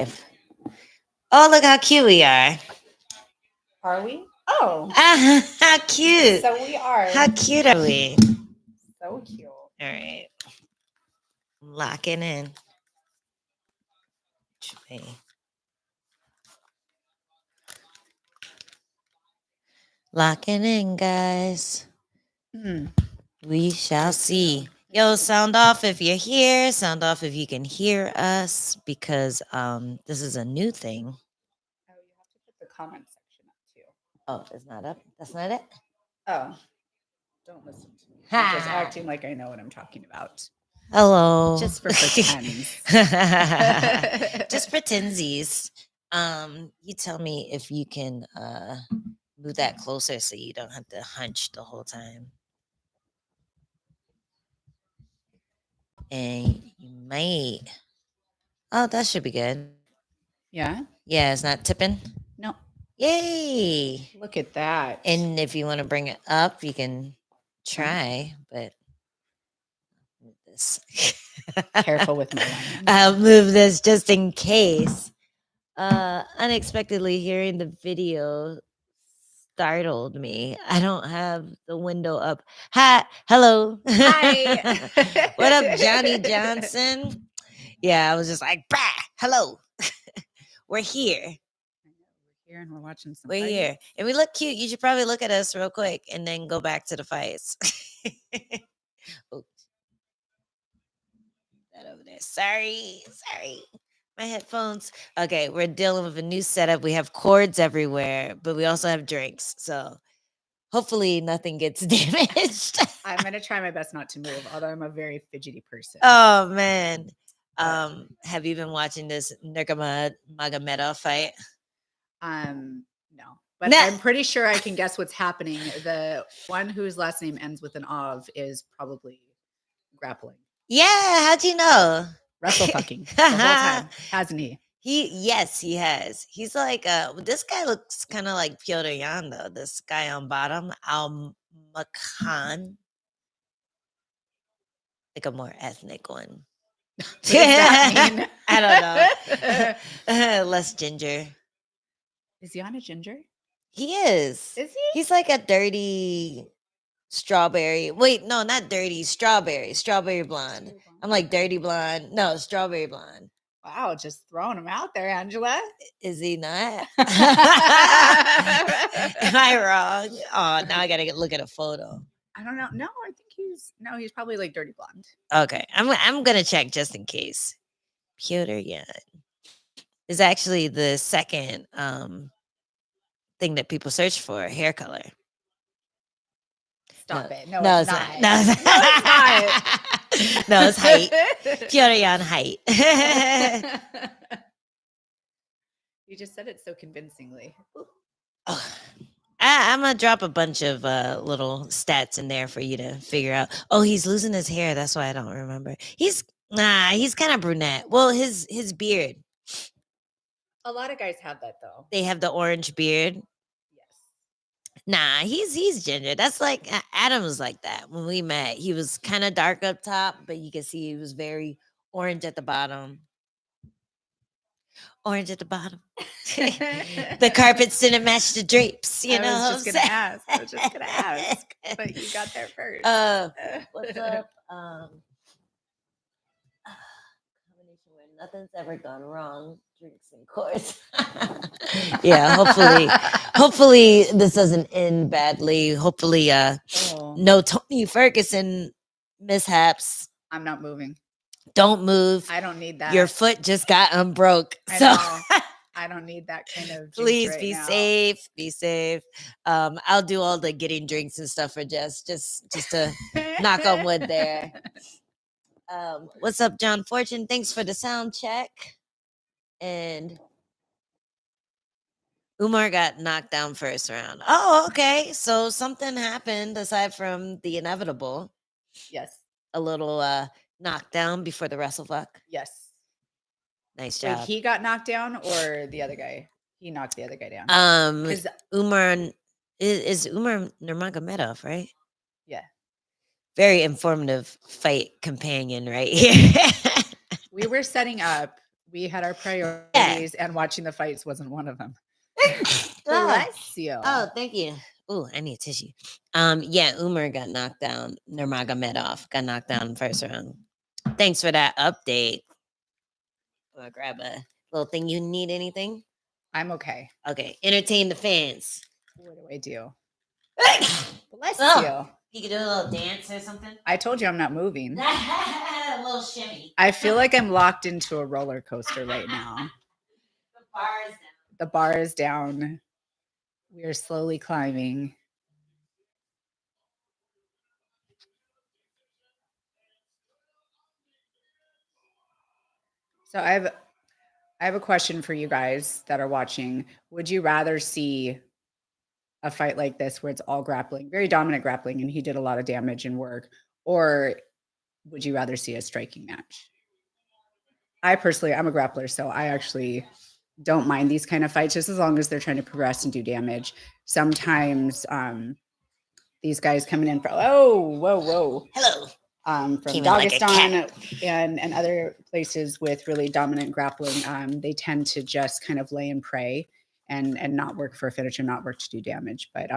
live. Oh, look how cute we are. Are we? Oh. How cute. So we are. How cute are we? So cute. All right. Locking in. Locking in, guys. We shall see. Yo, sound off if you're here. Sound off if you can hear us, because this is a new thing. Oh, you have to put the comment section up too. Oh, it's not up. That's not it. Oh, don't listen to me. I'm just acting like I know what I'm talking about. Hello. Just for pretends. Just pretensies. You tell me if you can move that closer so you don't have to hunch the whole time. And you might. Oh, that should be good. Yeah? Yeah, it's not tipping? No. Yay! Look at that. And if you want to bring it up, you can try, but move this. Careful with my line. I'll move this just in case. Unexpectedly hearing the video startled me. I don't have the window up. Hi, hello. Hi. What up, Johnny Johnson? Yeah, I was just like, bah, hello. We're here. We're here and we're watching some We're fights. here. And we look cute. You should probably look at us real quick and then go back to the fights. Oops. That over there. Sorry. My headphones. Okay, we're dealing with a new setup. We have cords everywhere, but we also have drinks. So hopefully nothing gets damaged. I'm going to try my best not to move, although I'm a very fidgety person. Oh, man. Have you been watching this Nurmagomedov fight? No. But I'm pretty sure I can guess what's happening. The one whose last name ends with an Ov is probably grappling. Yeah, how'd you know? Wrestle fucking the whole time, hasn't he? Yes, he has. He's like this guy looks kind of like Piotr Yan, though. This guy on bottom, Al Makan, like a more ethnic one. What does that mean? I don't know. Less ginger. Is he on a ginger? He is. Is he? He's like a dirty strawberry. Wait, no, not dirty. Strawberry blonde. I'm like dirty blonde. No, strawberry blonde. Wow, just throwing him out there, Angela. Is he not? Am I wrong? Oh, now I gotta look at a photo. I don't know. No, I think he's probably like dirty blonde. Okay, I'm gonna check just in case. Piotr Yan is actually the second thing that people search for, hair color. Stop it. No, it's not. No, it's not. No, it's height. Piotr Yan height. You just said it so convincingly. Oh, I'm gonna drop a bunch of little stats in there for you to figure out. Oh, he's losing his hair. That's why I don't remember. He's kind of brunette. Well, his beard. A lot of guys have that though. They have the orange beard. Nah, he's ginger. That's like Adam was like that when we met. He was kind of dark up top, but you can see he was very orange at the bottom. Orange at the bottom. The carpets didn't match the drapes. You know, I was just gonna ask, but you got there first. What's up? Combination where nothing's ever gone wrong. Drinks and course. Yeah, hopefully this doesn't end badly. Hopefully no Tony Ferguson mishaps. I'm not moving. Don't move. I don't need that. Your foot just got unbroke. I don't need that kind of please right be now. safe. Be safe. I'll do all the getting drinks and stuff for just to knock on wood there. What's up, John Fortune? Thanks for the sound check. And Umar got knocked down first round. Oh, okay. So something happened aside from the inevitable. Yes. A little knockdown before the wrestle fuck. Yes. Nice job. Wait, he got knocked down or the other guy? He knocked the other guy down. Umar is Umar Nurmagomedov, right? Yeah. Very informative fight companion right here. We were setting up We had our priorities, and watching the fights wasn't one of them. Bless you. Oh, thank you. Oh, I need tissue. Yeah, Umar got knocked down. Nurmagomedov got knocked down in the first round. Thanks for that update. I'll grab a little thing. You need anything? I'm okay. Okay, entertain the fans. What do I do? Bless Oh, you. You could do a little dance or something. I told you I'm not moving. A little shimmy. I feel like I'm locked into a roller coaster right now. The bar is down. The bar is down. We are slowly climbing. So I have a question for you guys that are watching. Would you rather see a fight like this where it's all grappling, very dominant grappling, and he did a lot of damage and work, or would you rather see a striking match? I personally, I'm a grappler, so I actually don't mind these kind of fights just as long as they're trying to progress and do damage. Sometimes these guys coming in from whoa. Hello. From Came in like a Dagestan and other places with really dominant grappling, they tend to just kind of lay and pray and not work for a finish and not work to do damage. But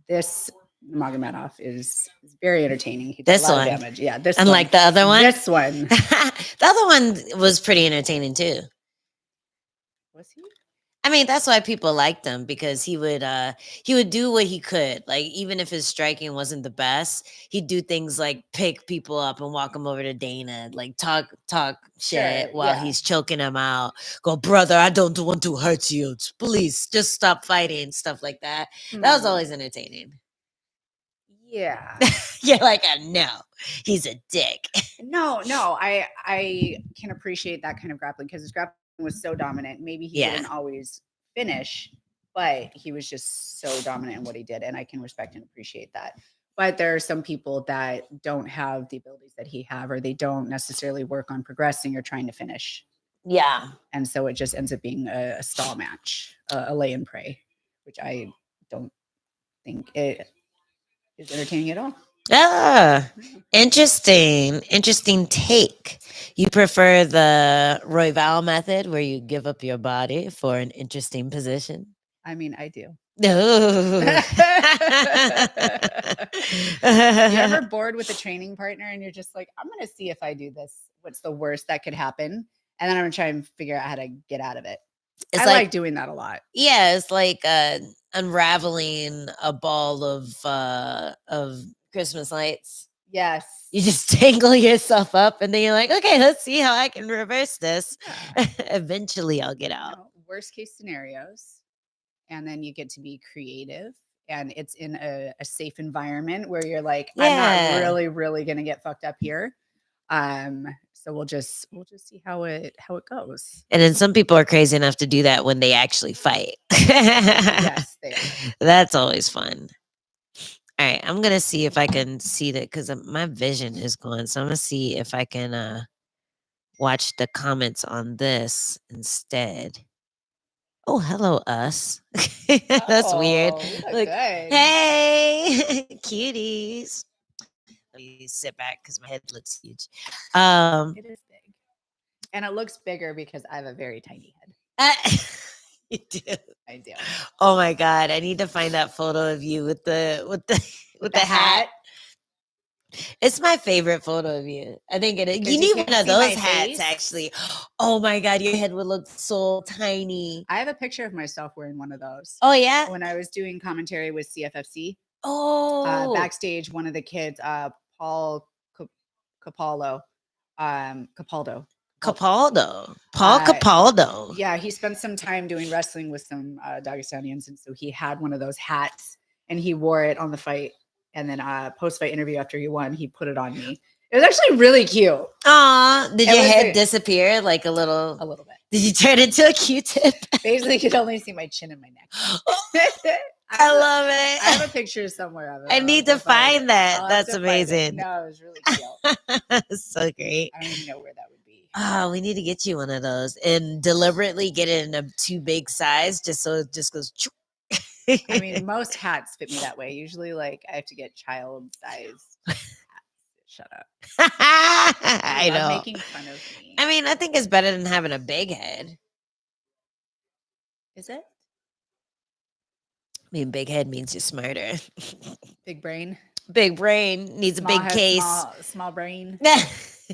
this Magomedov is very entertaining. He did a lot of damage. Yeah, this unlike the other one. This one. The other one was pretty entertaining too. Was he? I mean, that's why people liked him, because he would do what he could. Like, even if his striking wasn't the best, he'd do things like pick people up and walk them over to Dana, like talk shit while he's choking them out. Go, brother, I don't want to hurt you. Please, just stop fighting, stuff like that. That was always entertaining. Yeah. You're like, no, he's a dick. No, I can appreciate that kind of grappling because his grappling was so dominant. Maybe he didn't always finish, but he was just so dominant in what he did, and I can respect and appreciate that. But there are some people that don't have the abilities that he have, or they don't necessarily work on progressing or trying to finish. Yeah. And so it just ends up being a stall match, a lay and pray, which I don't think it is entertaining at all. Ah, interesting take. You prefer the Royval method where you give up your body for an interesting position? I mean, I do. No. You ever bored with a training partner and you're just like, I'm going to see if I do this. What's the worst that could happen? And then I'm going to try and figure out how to get out of it. I like doing that a lot. Yeah, it's like unraveling a ball of Christmas lights. Yes. You just tangle yourself up and then you're like, okay, let's see how I can reverse this. Yeah. Eventually I'll get out. Worst case scenarios. And then you get to be creative, and it's in a safe environment where you're like, I'm not really going to get fucked up here. So we'll just see how it goes. And then some people are crazy enough to do that when they actually fight. Yes, they are. That's always fun. All right, I'm gonna see if I can see that because my vision is going. So I'm gonna see if I can watch the comments on this instead. Oh, hello, us. That's weird. Look, hey, cuties. Let me sit back because my head looks huge. It is big, and it looks bigger because I have a very tiny head. You do. I do. Oh my god! I need to find that photo of you with the hat. It's my favorite photo of you. I think it is. You need one of those hats, actually. Oh my god, your head would look so tiny. I have a picture of myself wearing one of those. Oh yeah, when I was doing commentary with CFFC. Oh, backstage, one of the kids, Paul Capaldo. Paul Capaldo. Yeah, he spent some time doing wrestling with some Dagestanians, and so he had one of those hats, and he wore it on the fight. And then post-fight interview after he won, he put it on me. It was actually really cute. Aw, did your head disappear like a little? A little bit. Did you turn into a Q-tip? Basically, you could only see my chin and my neck. I love it. I have a picture somewhere of it. I need to find that. That's amazing. No, it was really cute. So great. I don't even know where that would be. Oh, we need to get you one of those and deliberately get it in a too big size just so it just goes. I mean, most hats fit me that way. Usually, like, I have to get child size hats. Shut up. I love know. making fun of me. I mean, I think it's better than having a big head. Is it? I mean, big head means you're smarter. Big brain. Big brain needs Small a big head, case. small brain.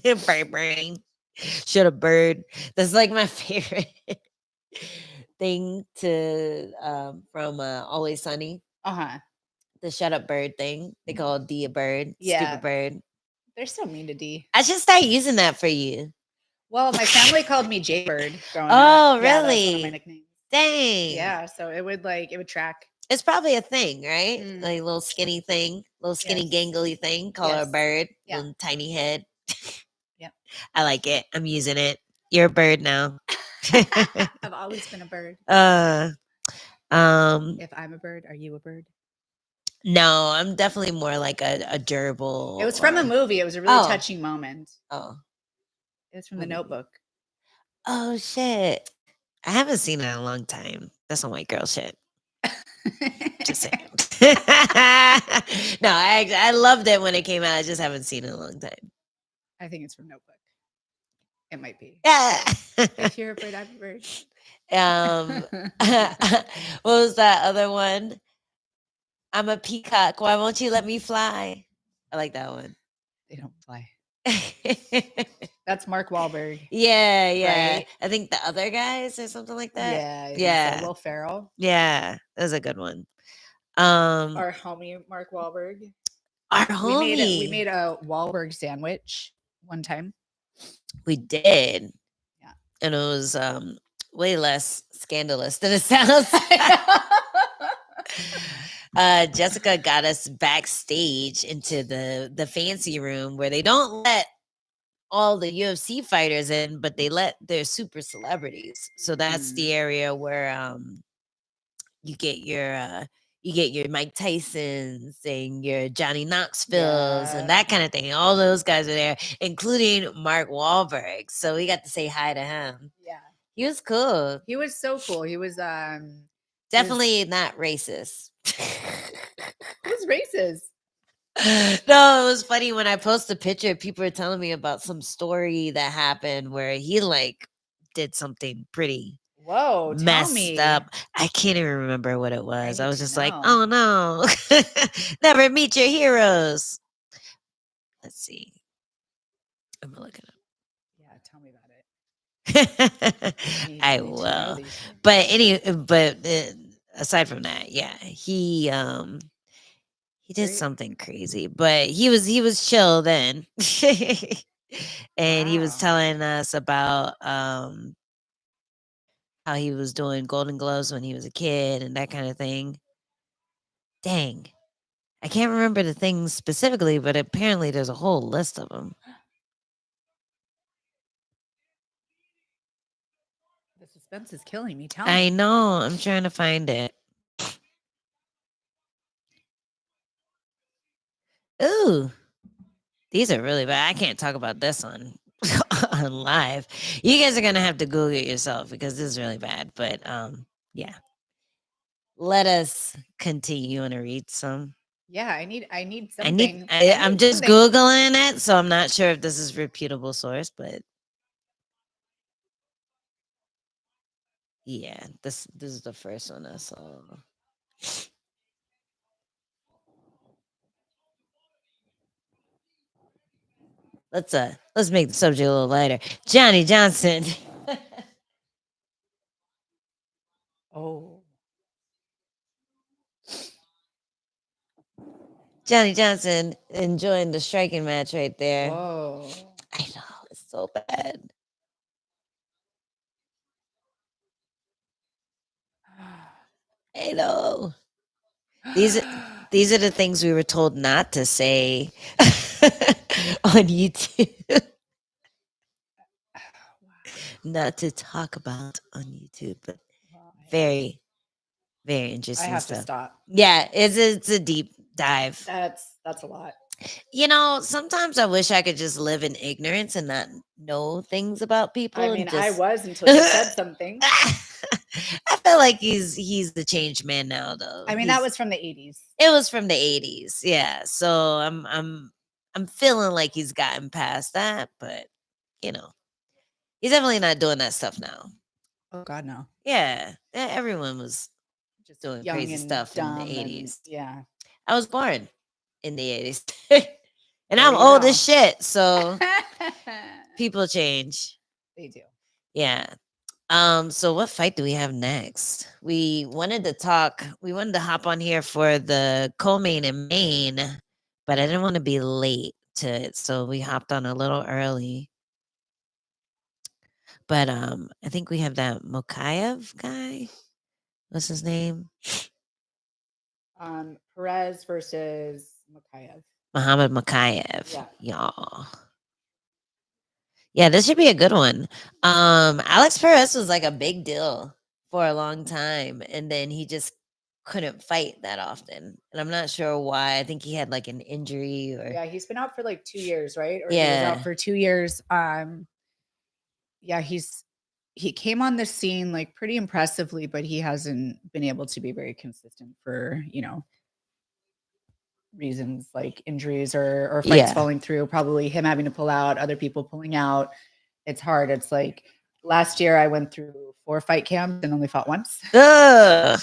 Big brain. Should a bird. That's like my favorite thing to from Always Sunny. Uh-huh. The shut up bird thing. They call D a bird. Yeah. Stupid bird. They're so mean to D. I should start using that for you. Well, my family called me Jaybird growing Oh, up. Yeah, that was one of my really? nicknames. Dang. Yeah, so it would track. It's probably a thing, right? Mm. Like a little skinny thing, little skinny Yes. gangly thing. Call her a Yes. bird. Yeah. Little tiny head. Yep. I like it. I'm using it. You're a bird now. I've always been a bird. If I'm a bird, are you a bird? No, I'm definitely more like a gerbil. It was from a movie. It was a really Oh. touching moment. Oh. It was from The Notebook. Oh shit. I haven't seen it in a long time. That's some white girl shit. Just saying. No, I loved it when it came out. I just haven't seen it in a long time. I think it's from Notebook. It might be. Yeah. If you're a bird, I'm a bird. What was that other one? I'm a peacock. Why won't you let me fly? I like that one. They don't fly. That's Mark Wahlberg. Yeah, yeah. Right? I think the other guys or something like that. Yeah. Yeah. Will Ferrell. Yeah, that was a good one. Our homie Mark Wahlberg. Our homie. We made a Wahlberg sandwich one time. We did. Yeah. And it was way less scandalous than it sounds. Jessica got us backstage into the fancy room where they don't let all the UFC fighters in, but they let their super celebrities. So that's the area where you get your Mike Tysons and your Johnny Knoxvilles and that kind of thing. All those guys are there, including Mark Wahlberg. So we got to say hi to him. Yeah. He was cool. He was so cool. He was definitely not racist. Who's racist? No, it was funny when I posted a picture. People were telling me about some story that happened where he like did something pretty messed up. I can't even remember what it was. I was just like, oh no, never meet your heroes. Let's see. I'm gonna look it up. Yeah, tell me about it. I will. But aside from that, yeah, he did something crazy, but he was chill then. And he was telling us about how he was doing Golden Gloves when he was a kid and that kind of thing. Dang. I can't remember the things specifically, but apparently there's a whole list of them. The suspense is killing me. Tell me. I know. I'm trying to find it. Ooh. These are really bad. I can't talk about this on live. You guys are gonna have to Google it yourself because this is really bad. But yeah. Let us continue. You want to read some? Yeah, I need something. I'm just Googling it, so I'm not sure if this is reputable source, but yeah, this is the first one I saw. Let's make the subject a little lighter. Johnny Johnson. Oh. Johnny Johnson enjoying the striking match right there. Whoa. I know, it's so bad. I know. These are the things we were told not to say on YouTube. Not to talk about on YouTube, but very, very interesting I have stuff. to stop. Yeah, it's a deep dive. That's a lot. You know, sometimes I wish I could just live in ignorance and not know things about people. I mean, I was until you said something. I feel like he's the changed man now, though. I mean, that was from the 80s. It was from the 80s, yeah. So I'm I'm feeling like he's gotten past that, but you know, he's definitely not doing that stuff now. Oh God, no. Yeah, everyone was Just doing young crazy and stuff in the dumb and 80s. yeah. I was born in the 80s. And There I'm you old go. as shit, so people change. They do. Yeah. So what fight do we have next? We wanted to hop on here for the co-main in Maine, but I didn't want to be late to it, so we hopped on a little early. But I think we have that Mokayev guy. What's his name? Perez versus Makayev. Muhammad Mokayev. Yeah. Y'all. Yeah, this should be a good one. Alex Perez was like a big deal for a long time, and then he just couldn't fight that often. And I'm not sure why. I think he had like an injury or Yeah, he's been out for like 2 years, right? Or he was out for 2 years. Yeah, he came on the scene like pretty impressively, but he hasn't been able to be very consistent for, reasons like injuries or fights Yeah. falling through, probably him having to pull out, other people pulling out. It's hard. It's like last year I went through 4 fight camps and only fought once. Ugh.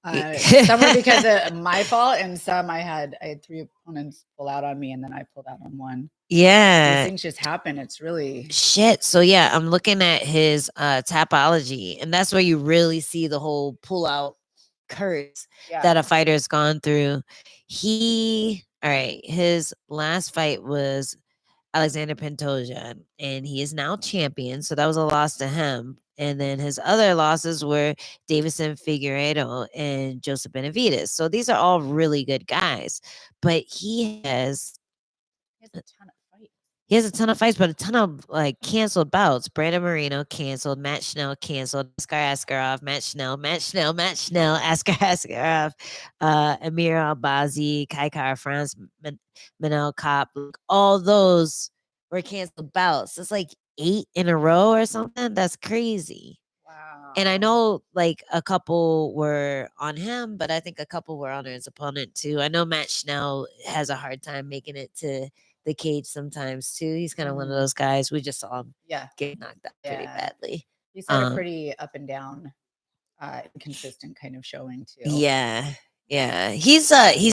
Some were because of my fault, and some I had 3 opponents pull out on me, and then I pulled out on one. These Yeah. things just happen. It's really Shit. So yeah, I'm looking at his Tapology, and that's where you really see the whole pull out curse that a fighter's gone through. All right, his last fight was Alexander Pantoja, and he is now champion. So that was a loss to him. And then his other losses were Davison Figueiredo and Joseph Benavidez. So these are all really good guys. But he has a ton of fights. He has a ton of fights, but a ton of like canceled bouts. Brandon Moreno canceled, Matt Schnell canceled, Askar Askarov, Matt Schnell, Askar Askarov, Amir Albazi, Kai Kara France, Manel Kopp. All those were canceled bouts. It's like 8 in a row or something. That's crazy. Wow. And I know like a couple were on him, but I think a couple were on his opponent too. I know Matt Schnell has a hard time making it to the cage sometimes too. He's kind of one of those guys. We just saw him get knocked out pretty badly. He's had a pretty up and down, inconsistent kind of showing too. Yeah. Yeah. He's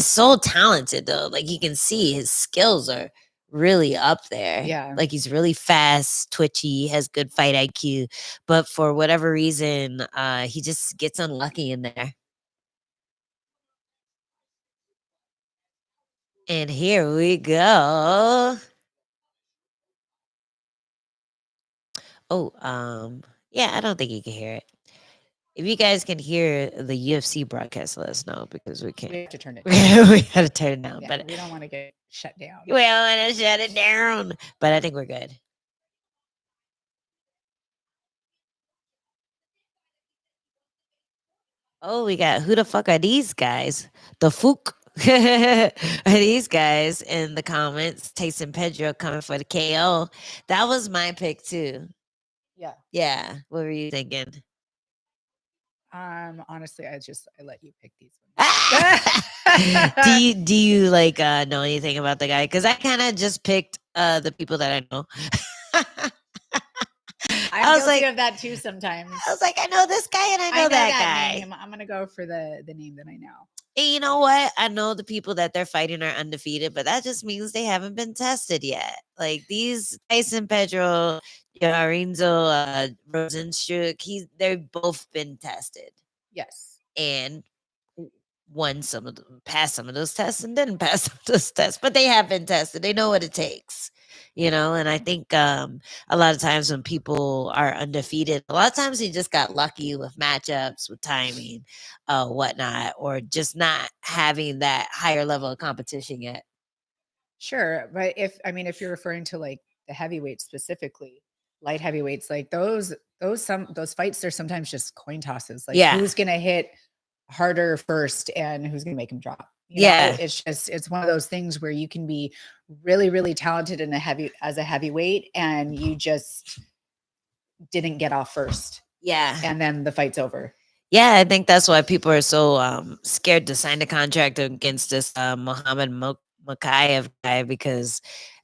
so talented though. Like you can see his skills are really up there. Yeah. Like he's really fast, twitchy, has good fight IQ, but for whatever reason, he just gets unlucky in there. And here we go. Oh, yeah, I don't think you can hear it. If you guys can hear the UFC broadcast, let us know because we can't. We have to turn it down. We got to turn it down, Yeah, but we don't want to get shut down. we don't want to shut it down. But I think we're good. Oh, we got who the fuck are these guys? The fuck are these guys in the comments? Tyson Pedro coming for the KO. That was my pick too. Yeah. Yeah. What were you thinking? Honestly, I let you pick these ones. do you like know anything about the guy? Because I kind of just picked the people that I know. I was guilty of that too sometimes. I was like, I know this guy and I know that guy. Name. I'm gonna go for the name that I know. And you know what? I know the people that they're fighting are undefeated, but that just means they haven't been tested yet. Like these Tyson Pedro, Lorenzo Rozenstruik, they've both been tested. Yes. And passed some of those tests and didn't pass some of those tests, but they have been tested. They know what it takes, and I think a lot of times when people are undefeated, a lot of times they just got lucky with matchups, with timing, whatnot, or just not having that higher level of competition yet. Sure. But if you're referring to like the heavyweights specifically, light heavyweights, like those fights, they're sometimes just coin tosses. Like who's gonna hit harder first and who's gonna make him drop. It's one of those things where you can be really, really talented as a heavyweight and you just didn't get off first. Yeah. And then the fight's over. Yeah, I think that's why people are so scared to sign a contract against this Muhammad Makayev guy because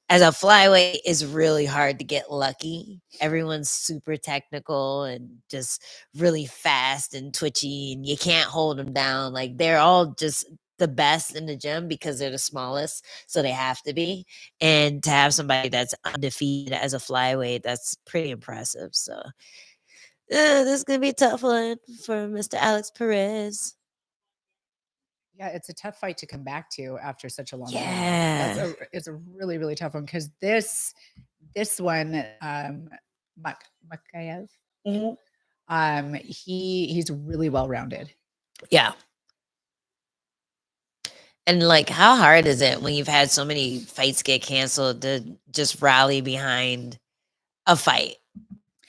as a flyweight, it's really hard to get lucky. Everyone's super technical and just really fast and twitchy, and you can't hold them down. Like they're all just the best in the gym because they're the smallest, so they have to be. And to have somebody that's undefeated as a flyweight, that's pretty impressive. So this is gonna be a tough one for Mr. Alex Perez. Yeah, it's a tough fight to come back to after such a long time. Yeah. It's a really, really tough one because this one, Makayev, he's really well rounded. Yeah. And like, how hard is it when you've had so many fights get canceled to just rally behind a fight?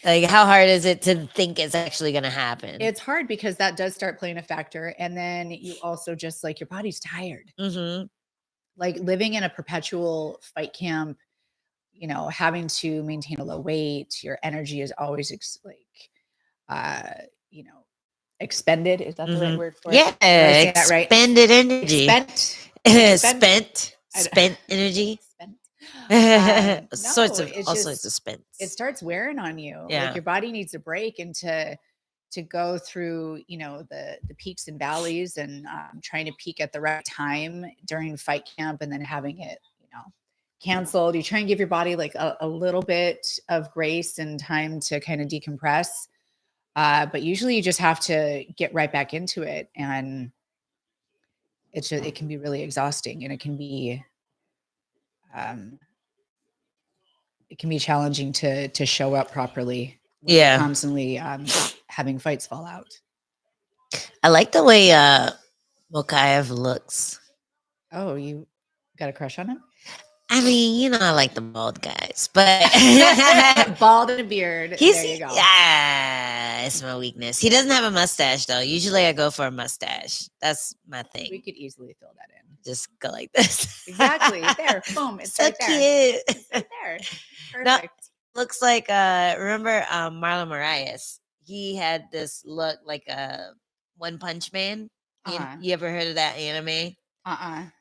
Like, how hard is it to think it's actually going to happen? It's hard because that does start playing a factor. And then you also just like your body's tired. Mm-hmm. Like living in a perpetual fight camp, you know, having to maintain a low weight, your energy is always you know, expended. Is that the right word for it? Yeah, expended energy. Spent energy. All sorts of spent. It starts wearing on you. Yeah. Like your body needs a break, and to go through, you know, the peaks and valleys, and trying to peak at the right time during fight camp, and then having it, you know, canceled. You try and give your body like a little bit of grace and time to kind of decompress. But usually you just have to get right back into it, and it can be really exhausting, and it can be challenging to show up properly. When you're constantly having fights fall out. I like the way Mokaev looks. Oh, you got a crush on him? I mean, you know, I like the bald guys, but bald and a beard. There you go. Yeah, it's my weakness. He doesn't have a mustache though. Usually I go for a mustache. That's my thing. We could easily fill that in. Just go like this. Exactly. There. Boom. It's so right there. Cute. It's right there. Perfect. No, looks like remember Marlon Moraes? He had this look like a One Punch Man. You ever heard of that anime?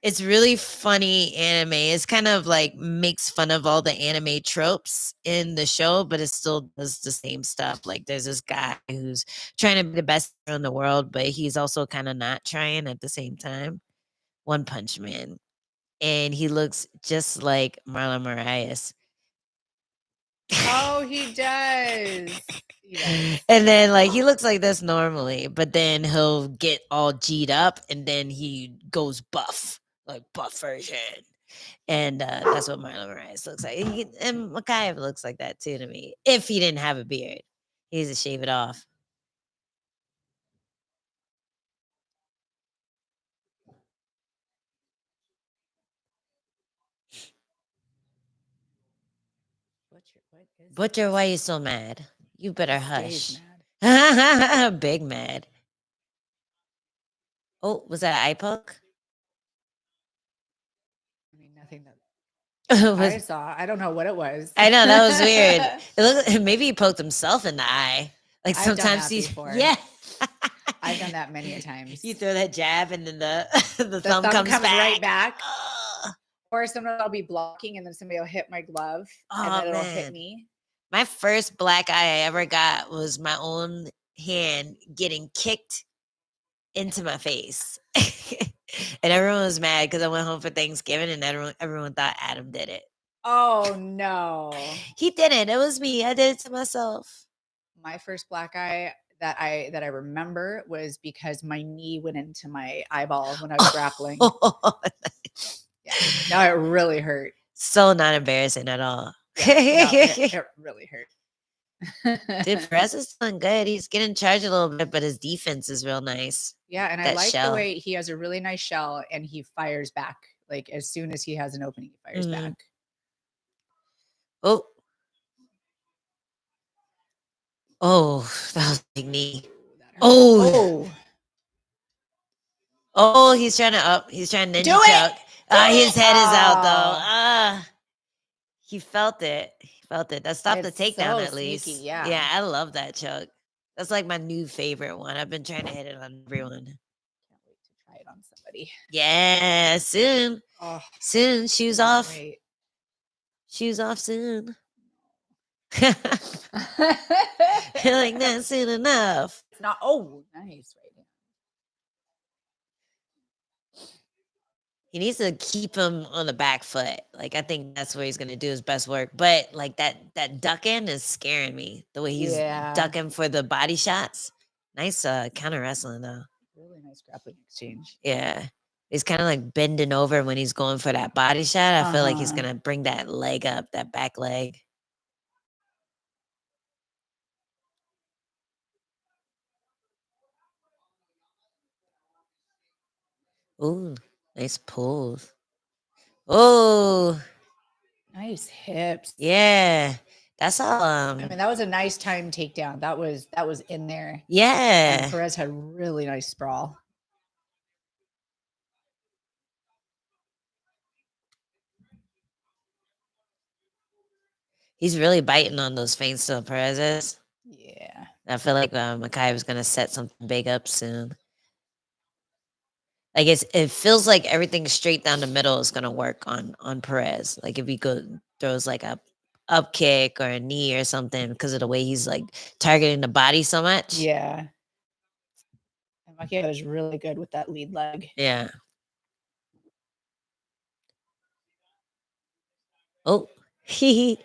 It's really funny anime. It's kind of like makes fun of all the anime tropes in the show, but it still does the same stuff. Like there's this guy who's trying to be the best in the world, but he's also kind of not trying at the same time. One Punch Man. And he looks just like Marlon Moraes. Oh, he does. And then like he looks like this normally, but then he'll get all G'd up and then he goes buff, like buff version. And that's what Marlon Moraes looks like. And Makayev looks like that too to me. If he didn't have a beard, he needs to shave it off. Butcher, why are you so mad? You better hush. Mad. Big mad. Oh, was that an eye poke? I mean, nothing that I saw. I don't know what it was. I know, that was weird. It looked, maybe he poked himself in the eye. Like sometimes he's before. Yeah. I've done that many a times. You throw that jab and then the thumb comes back. Right back. Or sometimes I'll be blocking and then somebody will hit my glove and then it'll hit me. My first black eye I ever got was my own hand getting kicked into my face. And everyone was mad because I went home for Thanksgiving and everyone thought Adam did it. Oh no. He didn't. It was me. I did it to myself. My first black eye that I remember was because my knee went into my eyeball when I was grappling. Yeah. No, it really hurt. So not embarrassing at all. Yeah, no, it really hurt. Dude, Perez is doing good. He's getting charged a little bit, but his defense is real nice. Yeah, and I like the way he has a really nice shell and he fires back. Like as soon as he has an opening, he fires back. Oh. Oh, that was a big knee. Oh. Oh, he's trying to ninja choke. His head is out though. He felt it. That stopped the takedown at least. Sneaky, yeah. Yeah, I love that choke. That's like my new favorite one. I've been trying to hit it on everyone. try it on somebody. Yeah, soon. Oh, Soon. Shoes can't off. wait. Shoes off soon. Like not soon enough. It's not. Oh, nice. Right now. He needs to keep him on the back foot. Like I think that's where he's gonna do his best work. But like that ducking is scaring me. The way he's ducking for the body shots. Nice counter wrestling though. Really nice grappling exchange. Yeah. He's kind of like bending over when he's going for that body shot. I feel like he's gonna bring that leg up, that back leg. Ooh, nice pulls. Oh, nice hips. Yeah, that's all. I mean, that was a nice time takedown. That was in there. Yeah, and Perez had really nice sprawl. He's really biting on those feints, though, Perez is. Yeah, I feel like Makai was gonna set something big up soon. Like it feels like everything straight down the middle is gonna work on Perez. Like if he throws like a up kick or a knee or something because of the way he's like targeting the body so much. Yeah. And Makai was really good with that lead leg. Yeah. Oh, he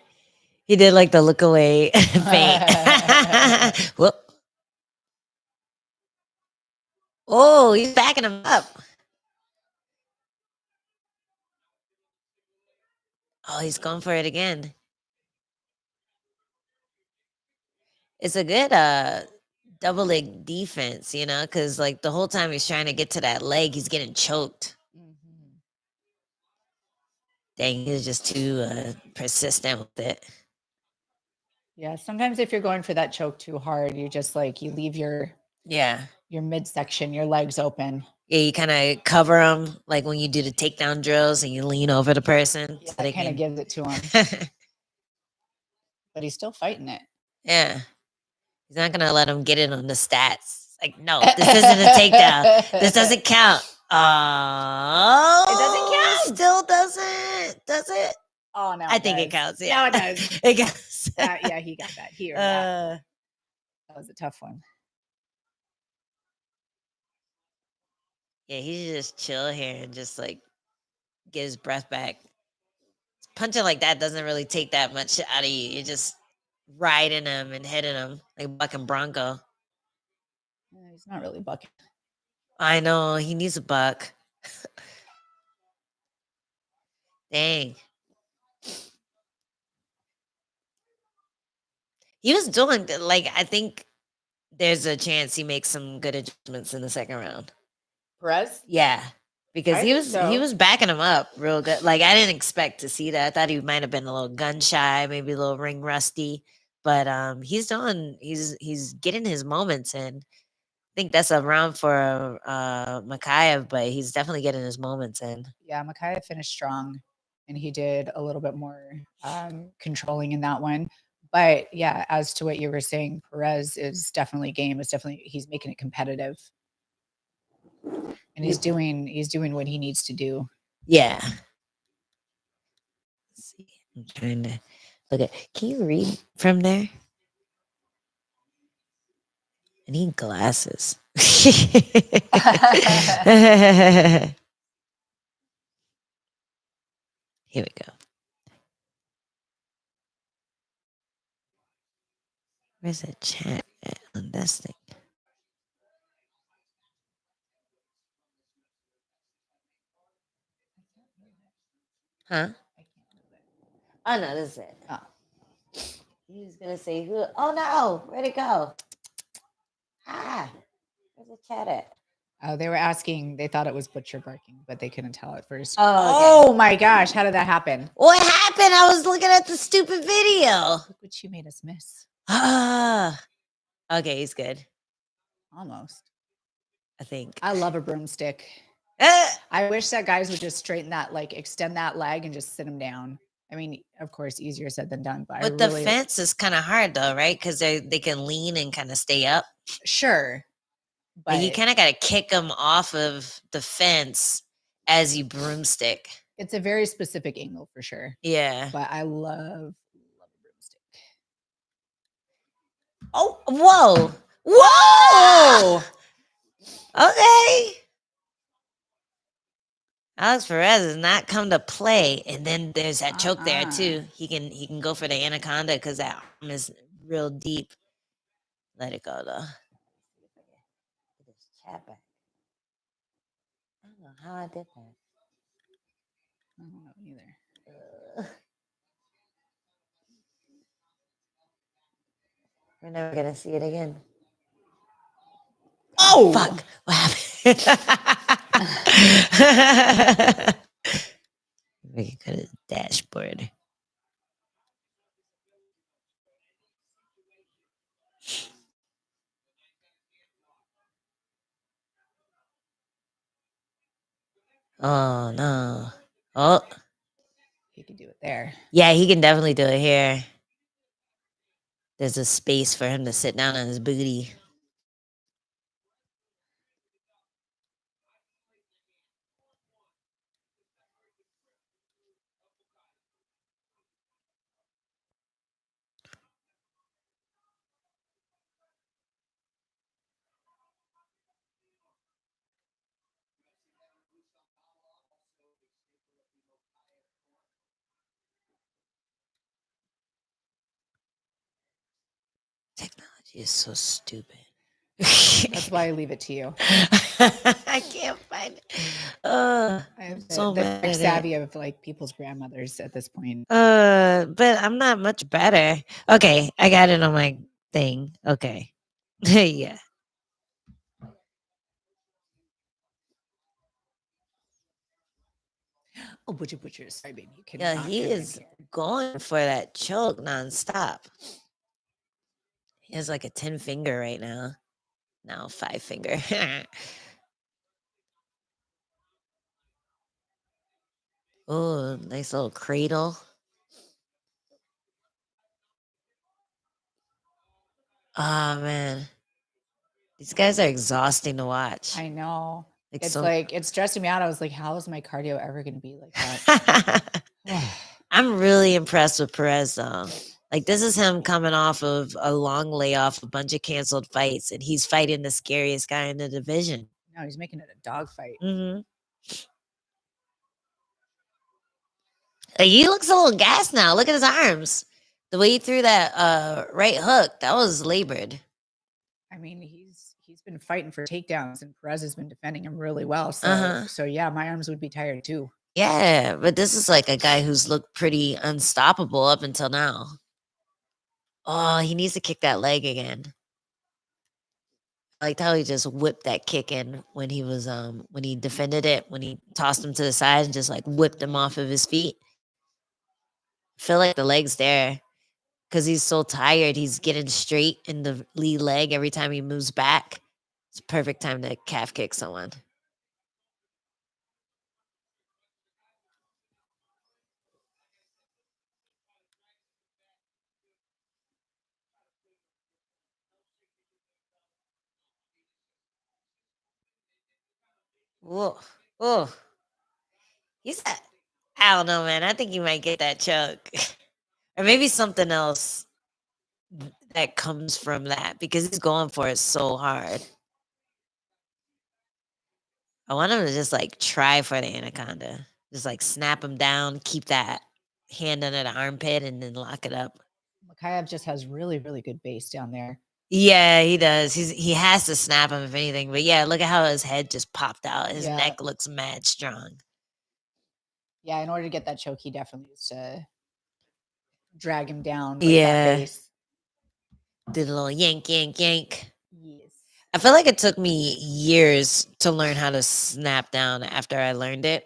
did like the look away feint. Whoop. Oh, he's backing him up. Oh, he's going for it again. It's a good double leg defense, you know, because like the whole time he's trying to get to that leg, he's getting choked. Dang, he's just too persistent with it. Yeah, sometimes if you're going for that choke too hard, you just like you leave your midsection, your legs open. Yeah, you kind of cover them like when you do the takedown drills and you lean over the person. Yeah, so that kind of gives it to him. But he's still fighting it. Yeah. He's not going to let him get it on the stats. Like, no, this isn't a takedown. This doesn't count. Oh. It doesn't count. Still doesn't. Does it? Oh, no. I think it counts. Yeah, no, it does. It counts. Yeah, he got that. He earned that. That was a tough one. Yeah, he should just chill here and just like get his breath back. Punching like that doesn't really take that much out of you. You're just riding him and hitting him like bucking Bronco. He's not really bucking. I know. He needs a buck. Dang. He was doing like I think there's a chance he makes some good adjustments in the second round. Perez? Yeah. Because he so. was backing him up real good. Like I didn't expect to see that. I thought he might have been a little gun shy, maybe a little ring rusty. But he's getting his moments in. I think that's a round for Makayev, but he's definitely getting his moments in. Yeah, Makayev finished strong and he did a little bit more controlling in that one. But yeah, as to what you were saying, Perez is definitely game. He's making it competitive. And he's doing what he needs to do. Yeah. Let's see. I'm trying to look at. Can you read from there? I need glasses. Here we go. Where's that chat at on this thing? Huh? Oh no, this is it. Oh. He was gonna say who? Oh no, where'd it go? Ah, where's the chat at? Oh, they were asking. They thought it was Butcher barking, but they couldn't tell at first. Oh my gosh! How did that happen? What happened? I was looking at the stupid video. Look what you made us miss. Ah, okay, he's good. Almost. I think. I love a broomstick. I wish that guys would just straighten that, like extend that leg and just sit him down. I mean, of course, easier said than done. But the fence is kind of hard though, right? Because they can lean and kind of stay up. Sure. But you kind of got to kick them off of the fence as you broomstick. It's a very specific angle for sure. Yeah. But I love a broomstick. Oh, whoa. Whoa. Okay. Alex Perez has not come to play, and then there's that choke there too. He can go for the anaconda because that arm is real deep. Let it go though. Get this chat back. I don't know how I did that. I don't know either. We're never gonna see it again. Oh, fuck! What happened? We can go to the dashboard. Oh no! Oh, he could do it there. Yeah, he can definitely do it here. There's a space for him to sit down on his booty. Technology is so stupid. That's why I leave it to you. I can't find it. I have the tech savvy of like people's grandmothers at this point. But I'm not much better. Okay, I got it on my thing. Okay. Yeah. Oh, butcher. Sorry, baby. You can. Yeah, he is going for that choke nonstop. He has like a 10 finger right now. No, 5 finger. Oh, nice little cradle. Oh man. These guys are exhausting to watch. I know. Like It's so like it's stressing me out. I was like, how is my cardio ever going to be like that? I'm really impressed with Perez though. Like this is him coming off of a long layoff, a bunch of canceled fights, and he's fighting the scariest guy in the division. No, he's making it a dog fight. Mm-hmm. He looks a little gassed now. Look at his arms. The way he threw that right hook, that was labored. I mean, he's been fighting for takedowns, and Perez has been defending him really well. So yeah, my arms would be tired too. Yeah, but this is like a guy who's looked pretty unstoppable up until now. Oh, he needs to kick that leg again. I liked how he just whipped that kick in when he was when he defended it, when he tossed him to the side and just like whipped him off of his feet. I feel like the leg's there because he's so tired. He's getting straight in the lead leg every time he moves back. It's a perfect time to calf kick someone. Whoa. Oh. He's I don't know, man. I think he might get that choke. Or maybe something else that comes from that because he's going for it so hard. I want him to just like try for the anaconda. Just like snap him down, keep that hand under the armpit, and then lock it up. Makayev just has really, really good base down there. Yeah, he does. He has to snap him if anything. But yeah, look at how his head just popped out. His neck looks mad strong. Yeah, in order to get that choke, he definitely needs to drag him down. Yeah. That base. Did a little yank, yank, yank. Yes. I feel like it took me years to learn how to snap down after I learned it.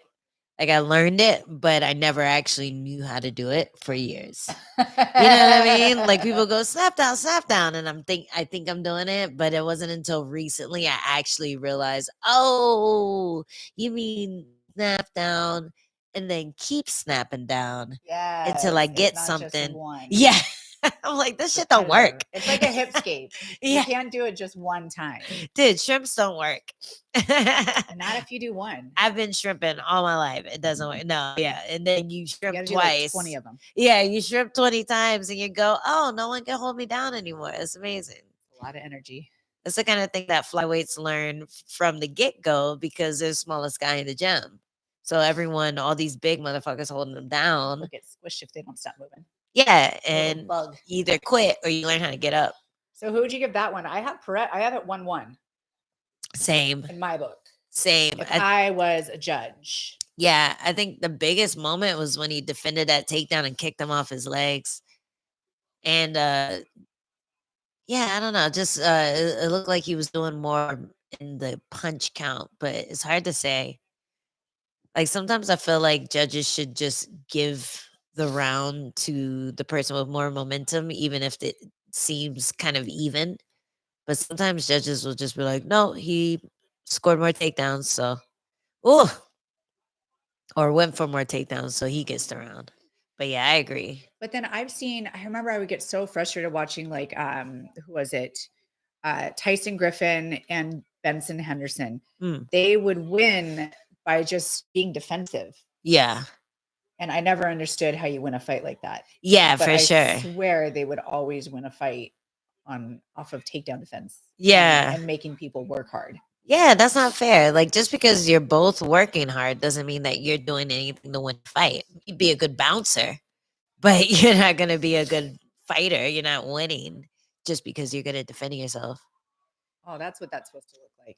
Like I learned it, but I never actually knew how to do it for years. You know what I mean? Like people go snap down, and I think I'm doing it, but it wasn't until recently I actually realized, oh, you mean snap down and then keep snapping down until I get something. Yeah. I'm like, this shit don't repetitive. work. It's like a hipscape. You Yeah, can't do it just one time. dude, shrimps don't work. Not if you do one. I've been shrimping all my life. It doesn't work. No, yeah. And then you You shrimp gotta do like twice. 20 of them. Yeah, you shrimp 20 times and you go, oh, no one can hold me down anymore. It's amazing. A lot of energy. It's the kind of thing that flyweights learn from the get-go because they're the smallest guy in the gym. So everyone, all these big motherfuckers holding them down. They'll get squished if they don't stop moving. Yeah, Little and bug. either quit or you learn how to get up. So who would you give that one? I have it 1-1 Same, in my book. same. If I was a judge. Yeah, I think the biggest moment was when he defended that takedown and kicked him off his legs. And yeah, I don't know. Just it looked like he was doing more in the punch count, but it's hard to say. Like sometimes I feel like judges should just give the round to the person with more momentum, even if it seems kind of even. But sometimes judges will just be like, no, he scored more takedowns, so oh, or went for more takedowns, so he gets the round. But yeah, I agree. But then I remember I would get so frustrated watching like who was it? Tyson Griffin and Benson Henderson. Mm. They would win by just being defensive. Yeah. And I never understood how you win a fight like that. Yeah, But for I sure. swear they would always win a fight off of takedown defense. Yeah. And making people work hard. Yeah, that's not fair. Like just because you're both working hard doesn't mean that you're doing anything to win a fight. You'd be a good bouncer, but you're not going to be a good fighter. You're not winning just because you're good at defending yourself. Oh, that's what that's supposed to look like.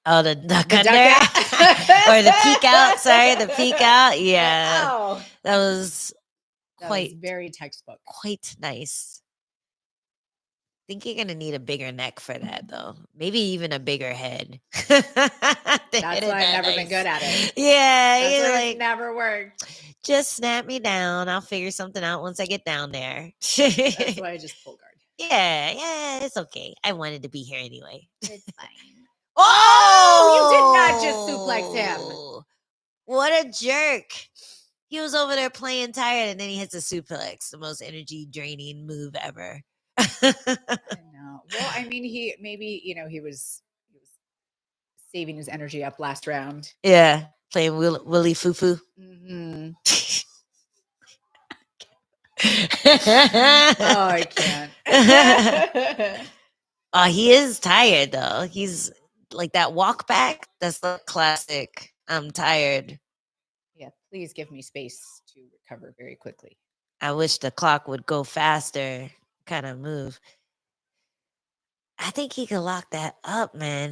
Oh, the duck The under duck or the peek out. Sorry, the peek out. Yeah, Oh, that was that quite was very textbook. quite nice. I think you're gonna need a bigger neck for that, though. Maybe even a bigger head. That's why I've never been good at it. Yeah, That's you're why like, it's never worked. just snap me down. I'll figure something out once I get down there. That's why I just pull guard. Yeah, it's okay. I wanted to be here anyway. It's fine. Oh, you did not just suplex him. What a jerk. He was over there playing tired and then he hits a suplex, the most energy draining move ever. I know. Well, I mean, he was saving his energy up last round. Yeah, playing Willy Foo Foo. Mm-hmm. Oh, I can't. He is tired though. He's like that walk back. That's the classic. I'm tired. Yeah, please give me space to recover very quickly. I wish the clock would go faster. Kind of move. I think he can lock that up, man.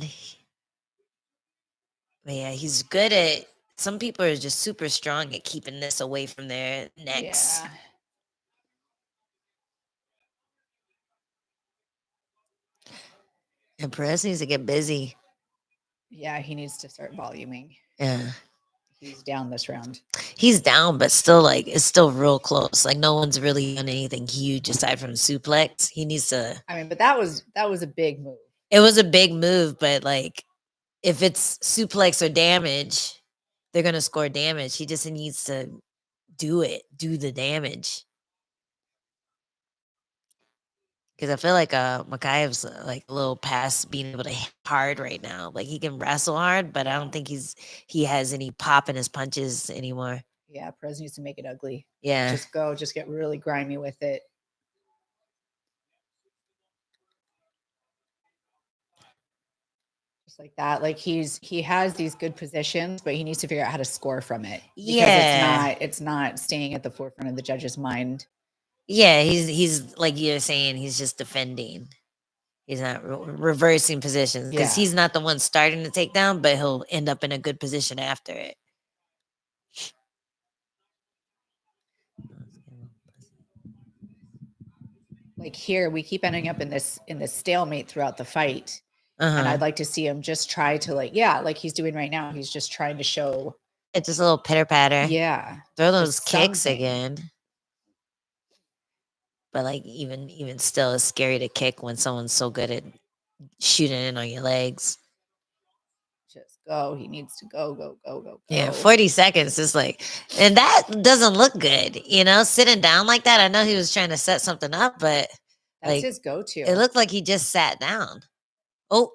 But yeah, he's good at. Some people are just super strong at keeping this away from their necks. Yeah. And Perez needs to get busy. Yeah, he needs to start voluming. Yeah. He's down this round. He's down, but still, like, it's still real close. Like, no one's really done anything huge aside from suplex. He needs to. I mean, but that was a big move. It was a big move, but like, if it's suplex or damage, they're gonna score damage. He just needs to do the damage. Because I feel like Makayev's like a little past being able to hit hard right now. Like he can wrestle hard, but I don't think he has any pop in his punches anymore. Yeah, Perez needs to make it ugly. Yeah. Just get really grimy with it. Just like that. Like he has these good positions, but he needs to figure out how to score from it. Because it's not staying at the forefront of the judge's mind. Yeah, he's like you're saying, he's just defending. He's not reversing positions because he's not the one starting the takedown, but he'll end up in a good position after it. Like here, we keep ending up in this stalemate throughout the fight. And I'd like to see him just try to like he's doing right now. He's just trying to show. It's just a little pitter patter. Yeah. Throw those kicks again. But like even still, it's scary to kick when someone's so good at shooting in on your legs. just go. He needs to go. Yeah, 40 seconds is like, and that doesn't look good, sitting down like that. I know he was trying to set something up, but That's like his go-to. it looked like he just sat down. Oh.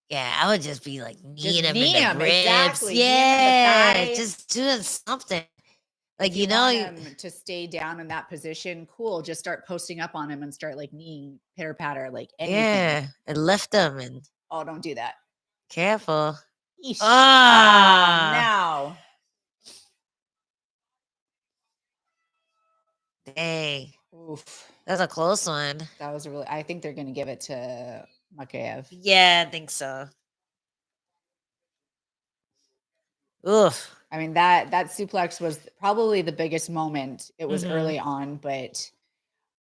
Yeah, I would just be like kneeing him in the ribs. Exactly. Yeah, just doing something. Like, if you want him to stay down in that position, cool. Just start posting up on him and start like kneeing, pitter patter, like anything. Yeah, and lift him and. Oh, don't do that. Careful. Now. Dang. Oof. That's a close one. That was I think they're going to give it to Gaziev. Yeah, I think so. Oof. I mean, that suplex was probably the biggest moment. It was early on, but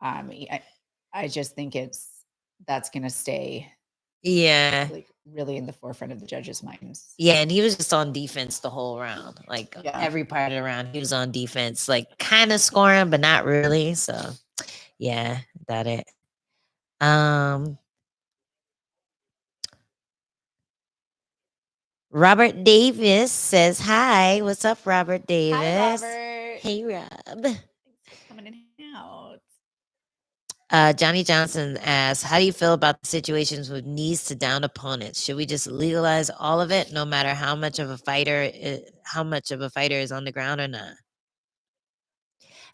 I just think that's going to stay. Yeah. Like really in the forefront of the judges' minds. Yeah, and he was just on defense the whole round. Like every part of the round, he was on defense, like kind of scoring, but not really. So yeah, that it. Robert Davis says hi. What's up, Robert Davis? Hi, Robert. Hey, Rob. Thanks for coming out. Johnny Johnson asks, how do you feel about the situations with knees to down opponents? Should we just legalize all of it, no matter how much of a fighter is on the ground or not?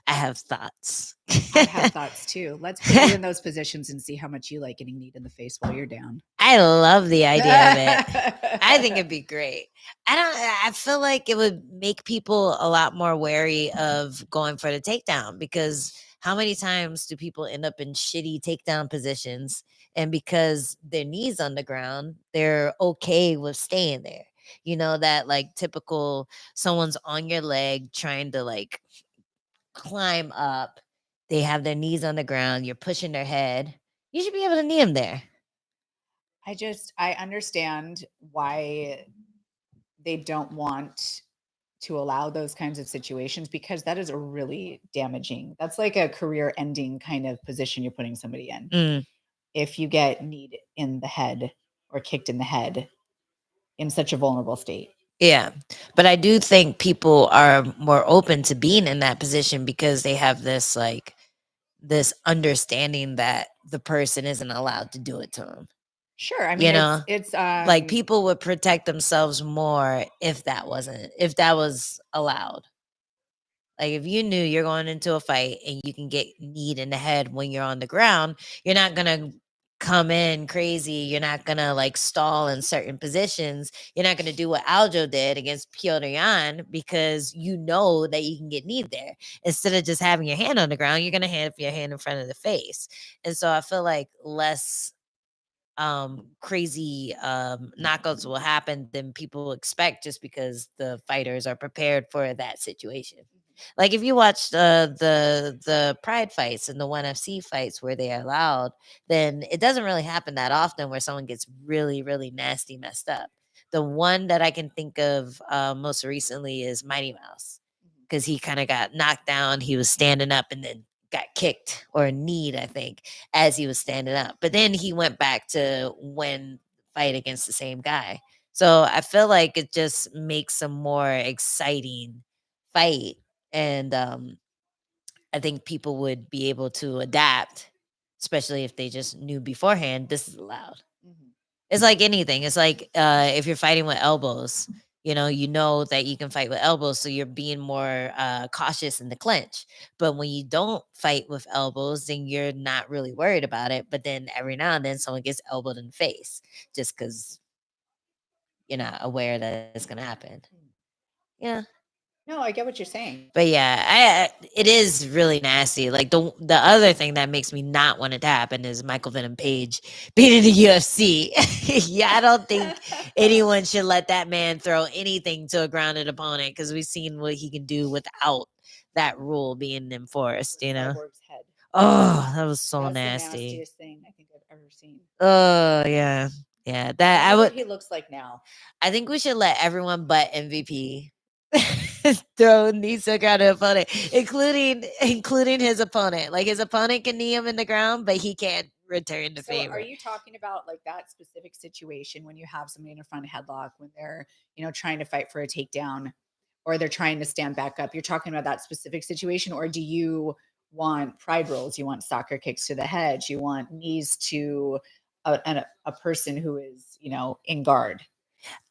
I have thoughts. I have thoughts too. Let's put you in those positions and see how much you like getting kneed in the face while you're down. I love the idea of it. I think it'd be great. I feel like it would make people a lot more wary of going for the takedown, because how many times do people end up in shitty takedown positions, and because their knees on the ground, they're okay with staying there. That like typical someone's on your leg trying to like climb up. They have their knees on the ground. You're pushing their head. You should be able to knee them there. I understand why they don't want to allow those kinds of situations, because that is a really damaging. That's like a career-ending kind of position you're putting somebody in. If you get kneed in the head or kicked in the head in such a vulnerable state. Yeah, but I do think people are more open to being in that position because they have this understanding that the person isn't allowed to do it to them. Sure. I mean, it's like people would protect themselves more if that was allowed. Like if you knew you're going into a fight and you can get kneed in the head when you're on the ground, you're not going to come in crazy. You're not going to like stall in certain positions. You're not going to do what Aljo did against Piotr Yan, because you know that you can get kneed there. Instead of just having your hand on the ground, you're going to have your hand in front of the face. And so I feel like less crazy knockouts will happen than people expect, just because the fighters are prepared for that situation. Like if you watch the Pride fights and the ONE FC fights where they are allowed, then it doesn't really happen that often where someone gets really, really nasty messed up. The one that I can think of most recently is Mighty Mouse, because he kind of got knocked down. He was standing up and then got kicked or kneed, I think, as he was standing up. But then he went back to fight against the same guy. So I feel like it just makes a more exciting fight. And I think people would be able to adapt, especially if they just knew beforehand this is allowed. It's like anything. It's like if you're fighting with elbows, you know that you can fight with elbows, so you're being more cautious in the clinch. But when you don't fight with elbows, then you're not really worried about it. But then every now and then someone gets elbowed in the face just because you're not aware that it's going to happen. Yeah. No, I get what you're saying. But yeah, it is really nasty. Like the other thing that makes me not want it to happen is Michael Venom Page being in the UFC. Yeah, I don't think anyone should let that man throw anything to a grounded opponent, because we've seen what he can do without that rule being enforced. Cyborg's head. Oh, that was so That's nasty. The nastiest thing I think I've ever seen. Oh yeah, yeah. That I would. What he looks like now. I think we should let everyone but MVP throw knees to the ground to opponent, including his opponent. Like his opponent can knee him in the ground, but he can't return the So favor. are you talking about like that specific situation when you have somebody in a front headlock when they're, trying to fight for a takedown or they're trying to stand back up? You're talking about that specific situation, or do you want pride rolls? You want soccer kicks to the head? You want knees to a person who is, in guard?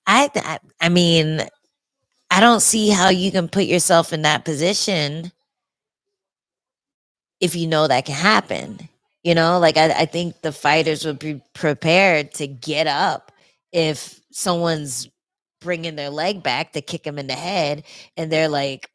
I mean, I don't see how you can put yourself in that position if you know that can happen. Like I think the fighters would be prepared to get up if someone's bringing their leg back to kick them in the head and they're like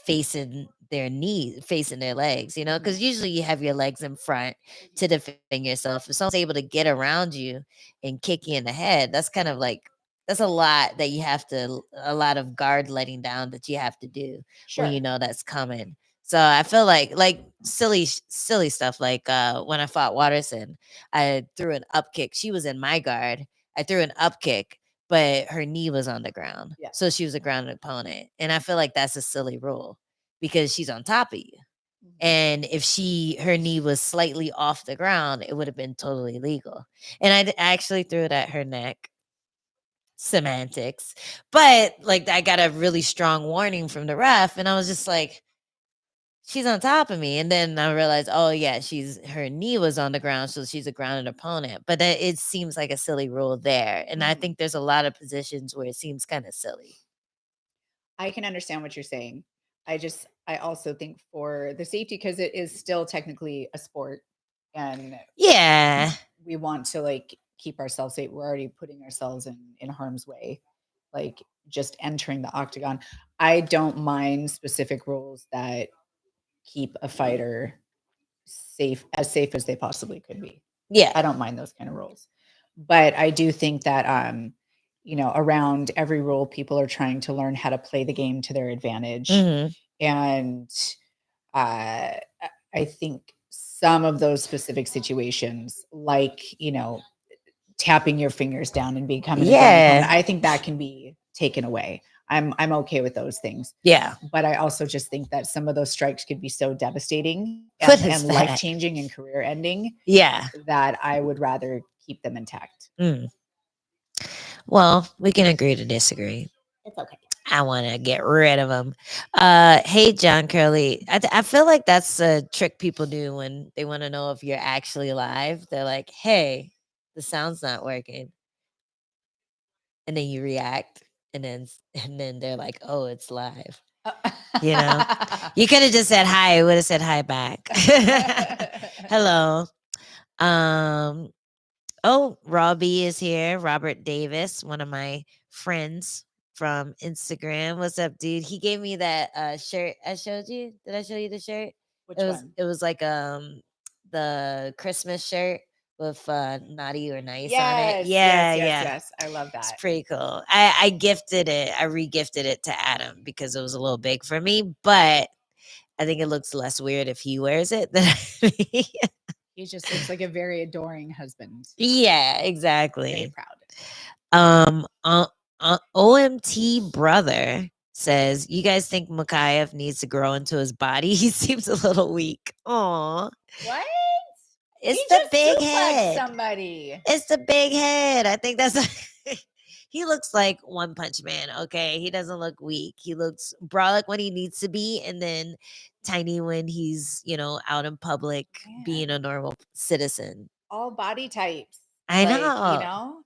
facing their knees, facing their legs, because usually you have your legs in front to defend yourself. If someone's able to get around you and kick you in the head, that's kind of like, that's a lot a lot of guard letting down that you have to do when you know that's coming. So I feel like silly stuff. Like when I fought Watterson, I threw an up kick. She was in my guard. I threw an up kick, but her knee was on the ground. Yeah. So she was a grounded opponent. And I feel like that's a silly rule because she's on top of you. And if her knee was slightly off the ground, it would have been totally legal. And I actually threw it at her neck. Semantics. But like I got a really strong warning from the ref, and I was just like, she's on top of me. And then I realized, oh yeah, her knee was on the ground, so she's a grounded opponent. But it seems like a silly rule there. And I think there's a lot of positions where it seems kind of silly. I can understand what you're saying. I also think for the safety, because it is still technically a sport, and yeah, we want to like keep ourselves safe. We're already putting ourselves in harm's way, like just entering the octagon. I don't mind specific rules that keep a fighter safe as they possibly could be. Yeah. I don't mind those kind of rules. But I do think that around every rule, people are trying to learn how to play the game to their advantage. And I think some of those specific situations, like, tapping your fingers down and becoming a ground opponent, I think that can be taken away. I'm okay with those things. Yeah. But I also just think that some of those strikes could be so devastating and life-changing and career-ending. Yeah. That I would rather keep them intact. Well, we can agree to disagree. It's okay. I want to get rid of them. Hey, John Curley. I feel like that's a trick people do when they want to know if you're actually live. They're like, hey, the sound's not working. And then you react. And then they're like, oh, it's live. You could have just said hi. I would have said hi back. Hello. Oh, Robbie is here. Robert Davis, one of my friends from Instagram. What's up, dude? He gave me that shirt I showed you. Did I show you the shirt? Which one? It was like the Christmas shirt with naughty or nice on it. Yes. I love that. It's pretty cool. I gifted it. I regifted it to Adam because it was a little big for me, but I think it looks less weird if he wears it than me. He just looks like a very adoring husband. Yeah, exactly. Very proud. OMT brother says, you guys think Makayev needs to grow into his body? He seems a little weak. Aw. What? It's the big head. Somebody. It's the big head. I think that's he looks like One Punch Man, okay? He doesn't look weak. He looks brolic when he needs to be, and then tiny when he's, out in public being a normal citizen. All body types. I know.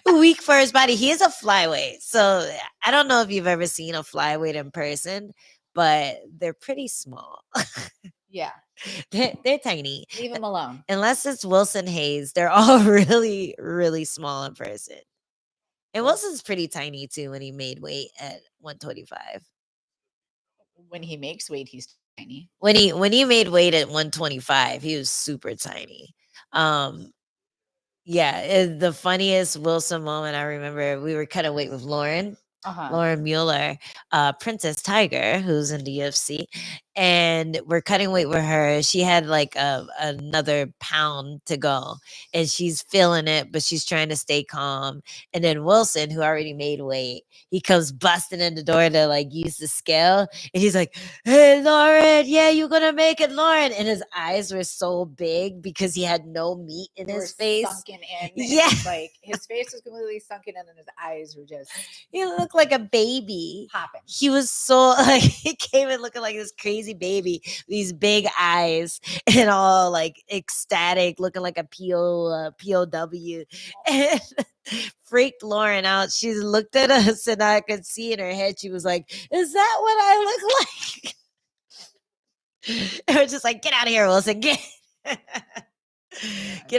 Weak for his body. He is a flyweight. So I don't know if you've ever seen a flyweight in person, but they're pretty small. Yeah. They're tiny. Leave them alone. Unless it's Wilson Hayes, they're all really, really small in person. And Wilson's pretty tiny too when he made weight at 125. When he makes weight, he's tiny. When he made weight at 125, he was super tiny. Yeah, the funniest Wilson moment I remember, we were cutting weight with Lauren, Lauren Mueller, Princess Tiger, who's in the UFC, and we're cutting weight with her. She had like another pound to go, and she's feeling it, but she's trying to stay calm. And then Wilson, who already made weight, he comes busting in the door to like use the scale, and he's like, "Hey, Lauren, yeah, you're gonna make it, Lauren." And his eyes were so big because he had no meat in his face. Sunken in. Yeah, like his face was completely sunken in, and his eyes were just he looked like a baby. popping. He was so like he came in looking like this crazy baby, these big eyes, and all like ecstatic, looking like a POW, and freaked Lauren out. She looked at us, and I could see in her head she was like, "Is that what I look like?" And we're just like, "Get out of here, Wilson! Get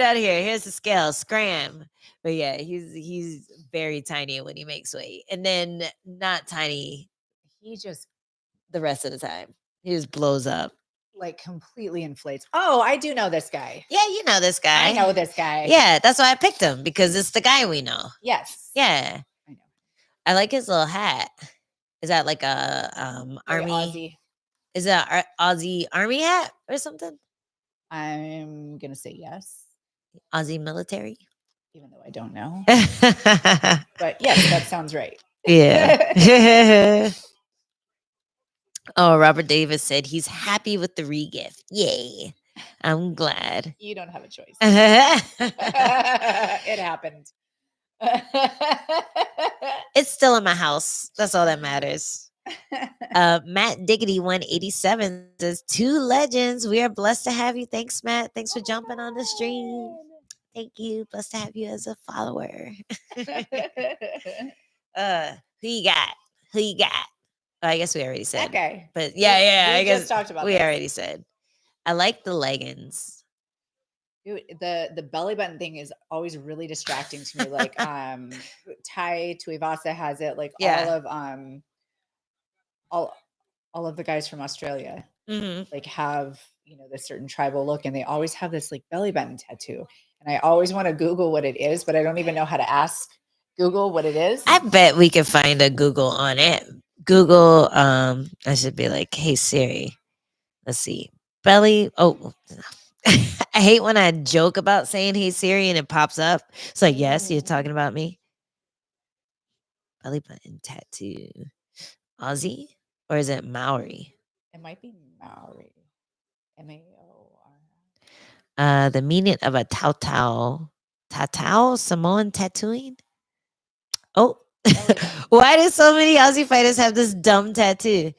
out of here! Here's the scale, scram!" But yeah, he's very tiny when he makes weight, and then not tiny. He just the rest of the time. He just blows up. Like completely inflates. Oh, I do know this guy. Yeah, you know this guy. I know this guy. Yeah, that's why I picked him, because it's the guy we know. Yes. Yeah. I know. I like his little hat. Is that like a army? Aussie. Is that an Aussie army hat or something? I'm gonna say yes. Aussie military? Even though I don't know. But yes, that sounds right. Yeah. Oh, Robert Davis said he's happy with the regift. Yay. I'm glad. You don't have a choice. It happened. It's still in my house. That's all that matters. Matt Diggity 187 says, 2 legends. We are blessed to have you. Thanks, Matt. Thanks for jumping on the stream. Thank you. Blessed to have you as a follower. Who you got? Who you got? I guess we already said. That guy. But yeah, we I guess just talked about we this. already said. I like the leggings. Dude, the belly button thing is always really distracting to me. Like Tai Tuivasa has it. Like all of the guys from Australia like have this certain tribal look, and they always have this like belly button tattoo. And I always want to Google what it is, but I don't even know how to ask Google what it is. I bet we could find a Google on it. Google, I should be like, hey Siri, let's see. Belly. Oh, I hate when I joke about saying hey Siri and it pops up. It's like, yes, you're talking about me. Belly button tattoo. Aussie? Or is it Maori? It might be Maori. MAOR. The meaning of a tatau Samoan tattooing. Oh, why do so many Aussie fighters have this dumb tattoo?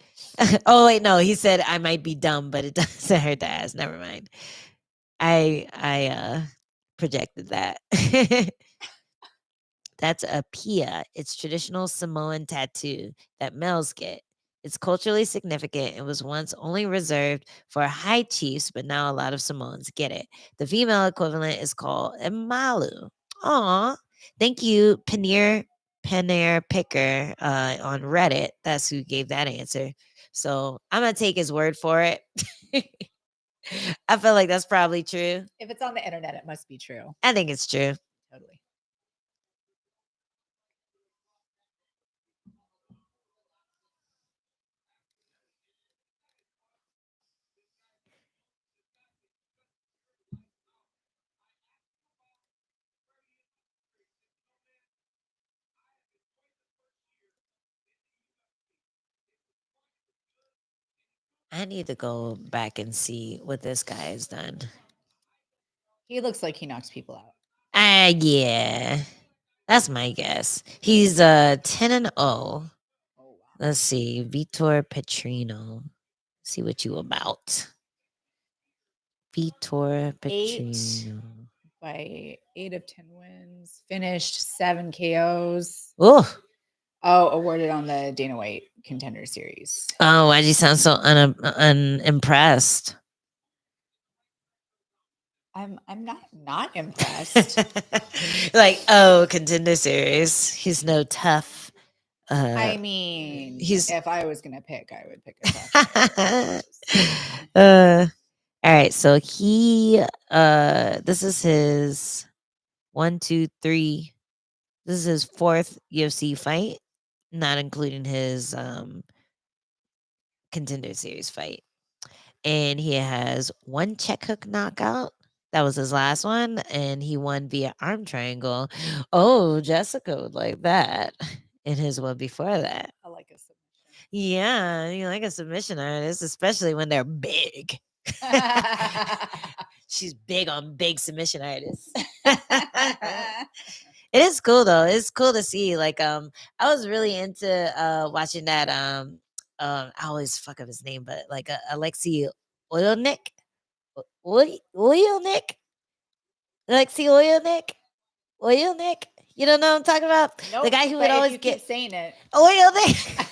Oh wait, no, he said I might be dumb, but it doesn't hurt to ask. Never mind. I projected that. That's a pia. It's traditional Samoan tattoo that males get. It's culturally significant. It was once only reserved for high chiefs, but now a lot of Samoans get it. The female equivalent is called a malu. Aw. Thank you, Paneer Picker on Reddit. That's who gave that answer. So I'm going to take his word for it. I feel like that's probably true. If it's on the internet, it must be true. I think it's true. Totally. I need to go back and see what this guy has done. He looks like he knocks people out. Yeah. That's my guess. He's 10-0. Oh, wow. Let's see. Vitor Petrino. See what you about. Vitor Petrino. By 8 of 10 wins. Finished 7 KOs. Oh, awarded on the Dana White Contender Series. Oh, why'd you sound so unimpressed? I'm not impressed. Like, oh, Contender Series. He's no tough. I mean, if I was gonna pick, I would pick a tough. All right, so he this is his 1, 2, 3. This is his 4th UFC fight. not including his Contender Series fight. And he has one check hook knockout. That was his last one, and he won via arm triangle. Oh, Jessica would like that. In his one before that. I like a submission. Yeah, you like a submission artist, especially when they're big. She's big on big submission artists. It is cool though. It's cool to see. Like, I was really into watching that. I always fuck up his name, but like Alexei Oyelnik, Oyelnik, Alexei Oyelnik. You don't know what I'm talking about? Nope, the guy who but would if always you get keep saying it. Oyelnik.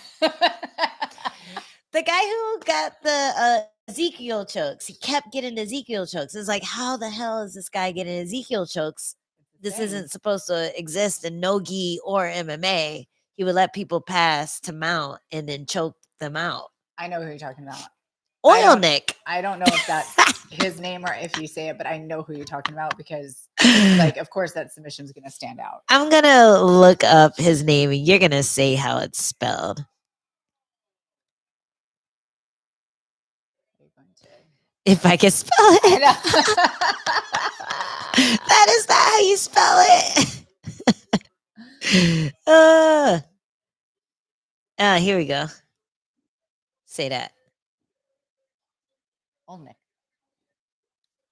The guy who got the Ezekiel chokes, he kept getting Ezekiel chokes. It's like, how the hell is this guy getting Ezekiel chokes? This isn't supposed to exist in no gi or MMA. He would let people pass to mount and then choke them out. I know who you're talking about. Oyelnik. I don't know if that's his name or if you say it, but I know who you're talking about because, like, of course, that submission's going to stand out. I'm going to look up his name and you're going to say how it's spelled. If I can spell it. That is not how you spell it. Here we go. Say that. Olnick.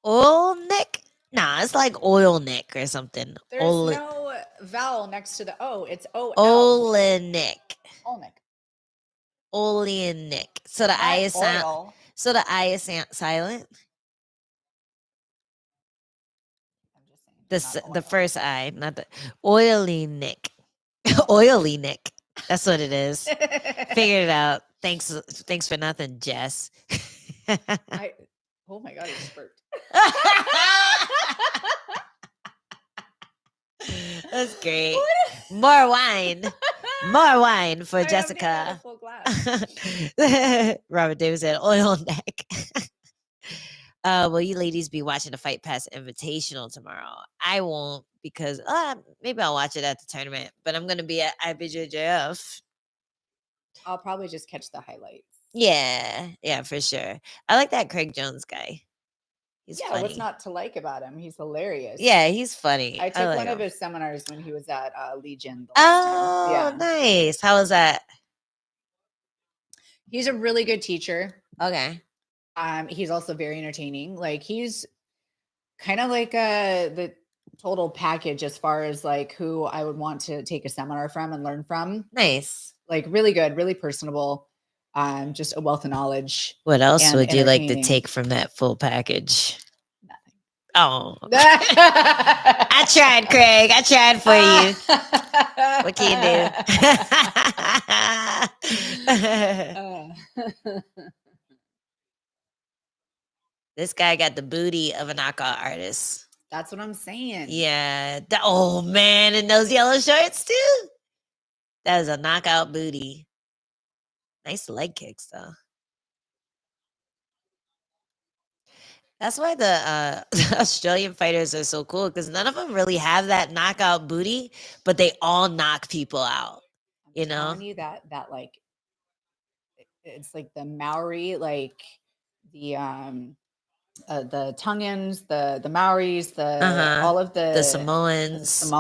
Olnick? Nah, it's like Oilnick or something. There's no vowel next to the O. It's O-L. Olnick. Olnick. Olnick. So the I is silent. So the I is silent. The first I, not the oily Nick. Oily Nick. That's what it is. Figured it out. Thanks for nothing, Jess. Oh my god, it burped. That's great. More wine. More wine for Jessica. Full glass. Robert Davis said, oil neck. Will you ladies be watching the Fight Pass Invitational tomorrow? I won't because maybe I'll watch it at the tournament, but I'm going to be at IBJJF. I'll probably just catch the highlights. Yeah, for sure. I like that Craig Jones guy. He's funny. What's not to like about him? He's hilarious. Yeah, he's funny. I took one of his seminars when he was at Legion. Nice. How was that? He's a really good teacher. Okay. He's also very entertaining. Like he's kind of like the total package as far as like who I would want to take a seminar from and learn from. Nice. Like really good, really personable. Just a wealth of knowledge. What else would you like to take from that full package? Nothing. Oh. I tried, Craig. I tried for you. What can you do? This guy got the booty of a knockout artist. That's what I'm saying. Yeah. Oh, man. And those yellow shorts, too. That is a knockout booty. Nice leg kicks, though. That's why the Australian fighters are so cool because none of them really have that knockout booty, but they all knock people out. You know? I'm telling you that like it's like the Maori, like the Tongans, the Maoris, all of the Samoans.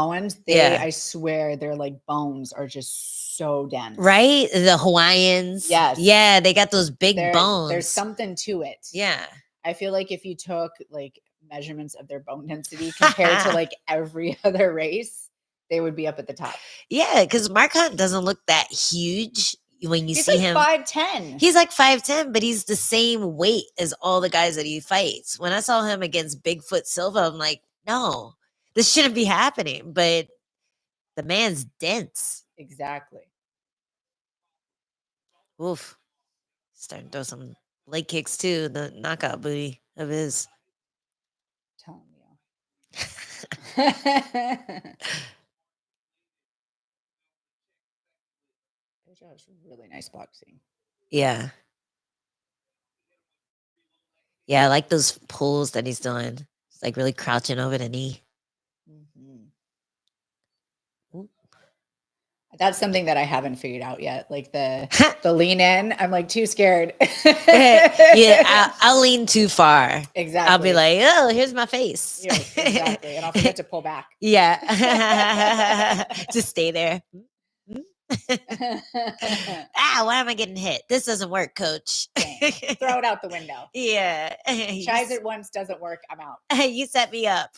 I swear their like bones are just so dense. Right? The Hawaiians. Yes. Yeah, they got those big bones. There's something to it. Yeah. I feel like if you took like measurements of their bone density compared to like every other race, they would be up at the top. Yeah, because Mark Hunt doesn't look that huge when you see him. He's like 5'10". He's like 5'10", but he's the same weight as all the guys that he fights. When I saw him against Bigfoot Silva, I'm like, no, this shouldn't be happening. But the man's dense. Exactly. Oof. Starting to throw some leg kicks too. The knockout booty of his. Telling you. It's really nice boxing. Yeah. Yeah, I like those pulls that he's doing. It's like really crouching over the knee. Mm-hmm. That's something that I haven't figured out yet. Like the lean in, I'm like too scared. Yeah, I'll lean too far. Exactly. I'll be like, oh, here's my face. Yes, exactly. And I'll forget to pull back. Yeah. Just stay there. Why am I getting hit? This doesn't work, coach. Throw it out the window. Yeah. Tries it once, doesn't work. I'm out. You set me up.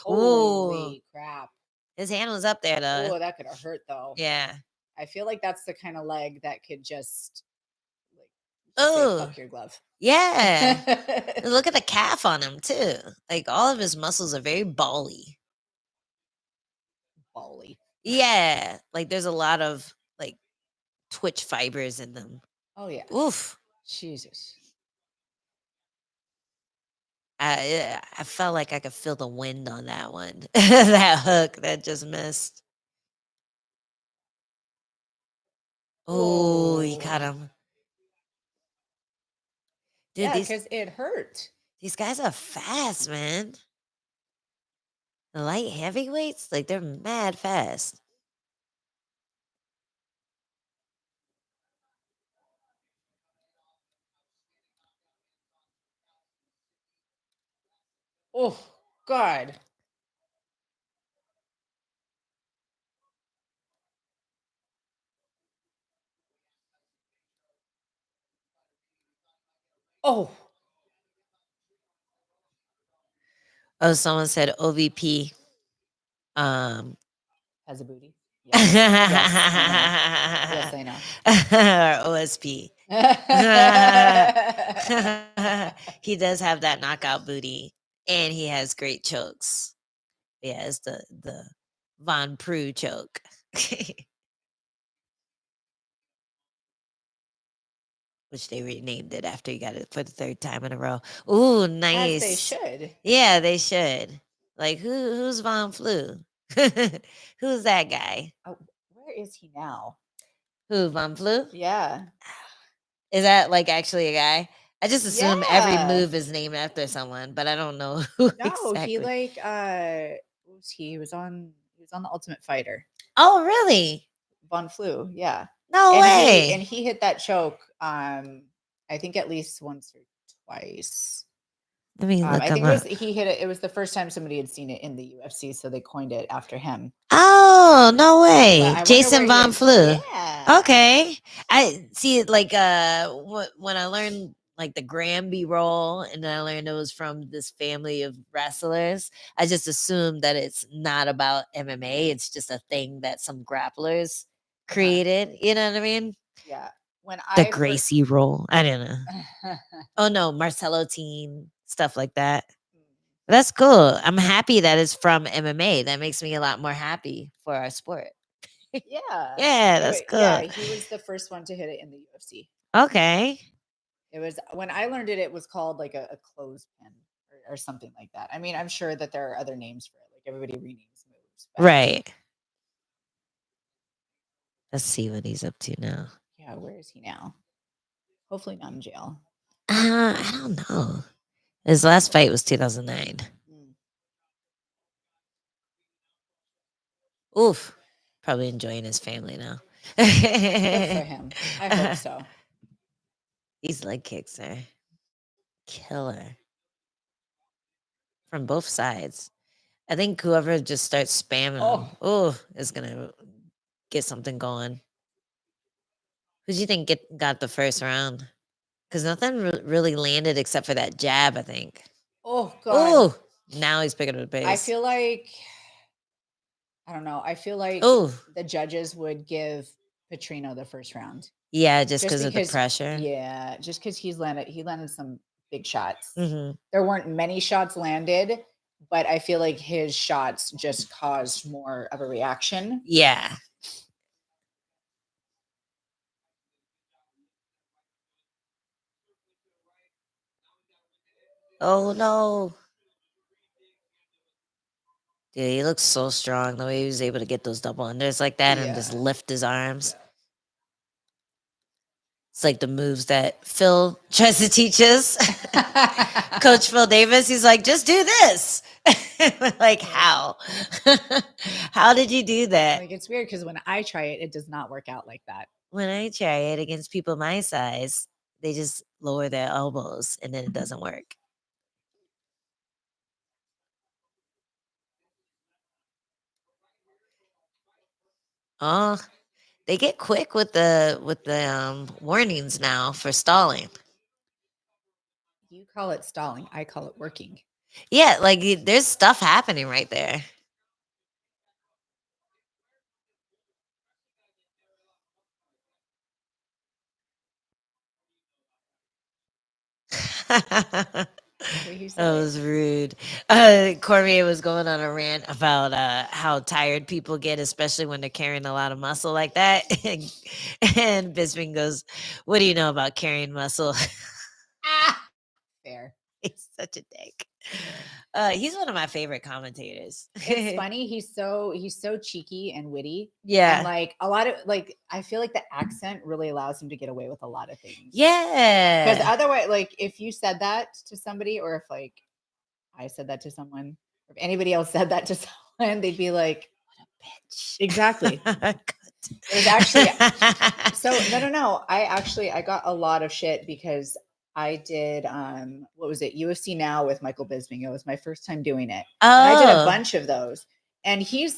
Holy crap. His hand was up there though. Oh, that could have hurt though. Yeah. I feel like that's the kind of leg that could just say, fuck your glove. Yeah. Look at the calf on him too. Like all of his muscles are very bally. Bally. Yeah. Like there's a lot of like twitch fibers in them. Oh yeah. Oof. Jesus. I felt like I could feel the wind on that one. That hook that just missed. Oh, he caught him. Dude, yeah, because it hurt. These guys are fast, man. The light heavyweights, like they're mad fast. Oh, God. Oh. Oh, someone said OVP. Has a booty. Yes, yes, I know. Or OSP. He does have that knockout booty, and he has great chokes. Yeah, it's the Von Prue choke. Which they renamed it after he got it for the third time in a row. Ooh, nice. As they should. Yeah, they should. Like who's Von Flu? Who's that guy? Oh, where is he now? Who, Von Flu? Yeah. Is that like actually a guy? I just assume every move is named after someone, but I don't know who. No, exactly. he like what was he? He was on The Ultimate Fighter. Oh, really? Von Flu, yeah. No way. And he hit that choke I think at least once or twice. Let me look I think up. he hit it. It was the first time somebody had seen it in the UFC, so they coined it after him. Oh, no way. Jason Von Flu. Yeah. Okay. I see it like when I learned like the Granby role, and then I learned it was from this family of wrestlers, I just assumed that it's not about MMA. It's just a thing that some grapplers created. You know what I mean? Yeah. The Gracie role. I don't know. Oh no, Marcelo Team, stuff like that. That's cool. I'm happy that it's from MMA. That makes me a lot more happy for our sport. Yeah. Yeah, that's cool. Yeah, he was the first one to hit it in the UFC. Okay. It was when I learned it, it was called like a clothespin or something like that. I mean, I'm sure that there are other names for it. Like everybody renames moves. Right. Let's see what he's up to now. Yeah, where is he now? Hopefully not in jail. I don't know. His last fight was 2009. Oof. Probably enjoying his family now. Good for him. I hope so. These leg kicks are killer. From both sides. I think whoever just starts spamming is going to get something going. Who do you think got the first round? Because nothing really landed except for that jab, I think. Oh, God. Oh, now he's picking up the pace. I feel like, I don't know. I feel like the judges would give Petrino the first round. Yeah, just because of the pressure. Yeah, just because he landed some big shots. Mm-hmm. There weren't many shots landed, but I feel like his shots just caused more of a reaction. Yeah. Oh, no. Dude, he looks so strong. The way he was able to get those double unders like that and just lift his arms. It's like the moves that Phil tries to teach us. Coach Phil Davis, he's like, just do this. Like how? How did you do that? Like it's weird because when I try it, it does not work out like that. When I try it against people my size, they just lower their elbows and then it doesn't work. Oh, they get quick with the warnings now for stalling. You call it stalling. I call it working. Yeah, like there's stuff happening right there. That was rude. Cormier was going on a rant about how tired people get, especially when they're carrying a lot of muscle like that. And Bisping goes, "What do you know about carrying muscle?" Fair. He's such a dick. He's one of my favorite commentators. It's funny. He's so cheeky and witty. Yeah. And like a lot of like I feel like the accent really allows him to get away with a lot of things. Yeah. Because otherwise, like if you said that to somebody, or if like I said that to someone, or if anybody else said that to someone, they'd be like, "What a bitch!" Exactly. It was actually so no. I got a lot of shit because I did what was it? UFC Now with Michael Bisping. It was my first time doing it. Oh. And I did a bunch of those. And he's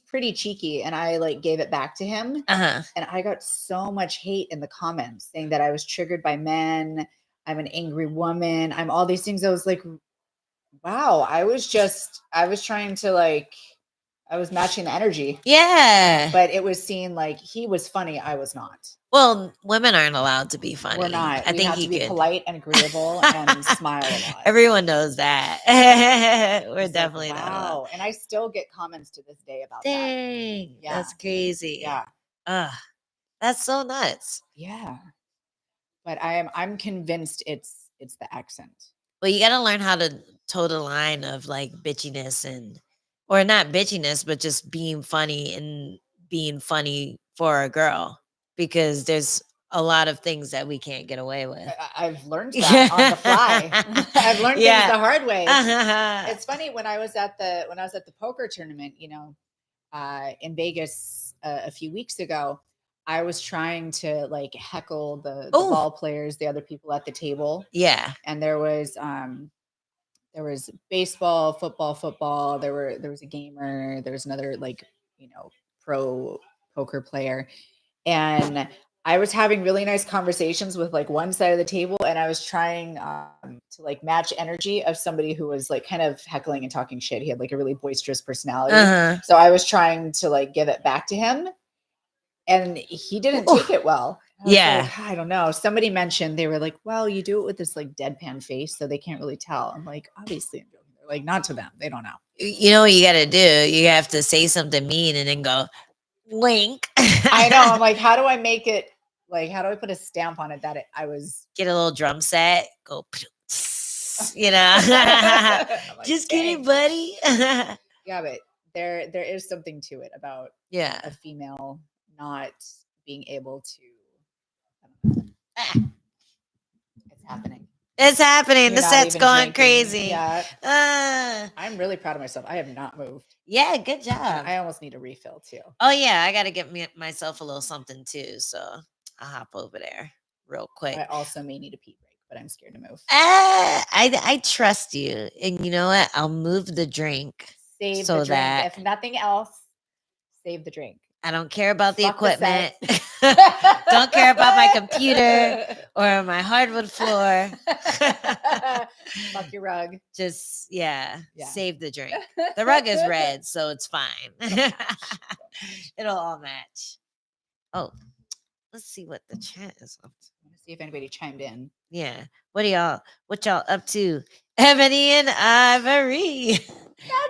pretty cheeky, and I like gave it back to him. Uh-huh. And I got so much hate in the comments saying that I was triggered by men, I'm an angry woman, I'm all these things. I was like, wow, I was trying to like I was matching the energy. Yeah. But it was seen like he was funny. I was not. Well, women aren't allowed to be funny. We're not. I we think have he to be could. polite and agreeable and smile a lot. Everyone knows that. We're It's definitely like, not allowed. wow. And I still get comments to this day about that. Dang. Yeah. That's crazy. Yeah. That's so nuts. Yeah. But I'm convinced it's the accent. Well, you got to learn how to toe the line of like bitchiness or not bitchiness, but just being funny and being funny for a girl, because there's a lot of things that we can't get away with. I've learned that on the fly. I've learned things the hard way. It's funny when I was at the poker tournament, in Vegas a few weeks ago, I was trying to like heckle the ball players, the other people at the table. Yeah. And there was baseball, football. There was a gamer. There was another pro poker player. And I was having really nice conversations with like one side of the table, and I was trying to like match energy of somebody who was like kind of heckling and talking shit. He had like a really boisterous personality. So I was trying to like give it back to him, and he didn't take it well. I don't know. Somebody mentioned, they were like, well, you do it with this like deadpan face, so they can't really tell. I'm like, obviously I'm joking. They're like, not to them. They don't know. You know what you got to do? You have to say something mean and then go, wink. I know. I'm like, how do I make it? Like, how do I put a stamp on it that I was? Get a little drum set. Go, you know. Like, just kidding, buddy. Yeah, but there is something to it about a female not being able to. It's happening. It's happening. The set's going crazy. Yeah. I'm really proud of myself. I have not moved. Yeah, good job. I almost need a refill too. Oh yeah, I got to get myself a little something too. So I'll hop over there real quick. I also may need a pee break, but I'm scared to move. I trust you, and you know what? I'll move the drink. Save the drink. If nothing else, save the drink. I don't care about the equipment. Don't care about my computer or my hardwood floor. Fuck your rug. Just, save the drink. The rug is red, so it's fine. It'll all match. Oh, let's see what the chat is up to. I want to see if anybody chimed in. Yeah. What y'all up to? Ebony and Ivory.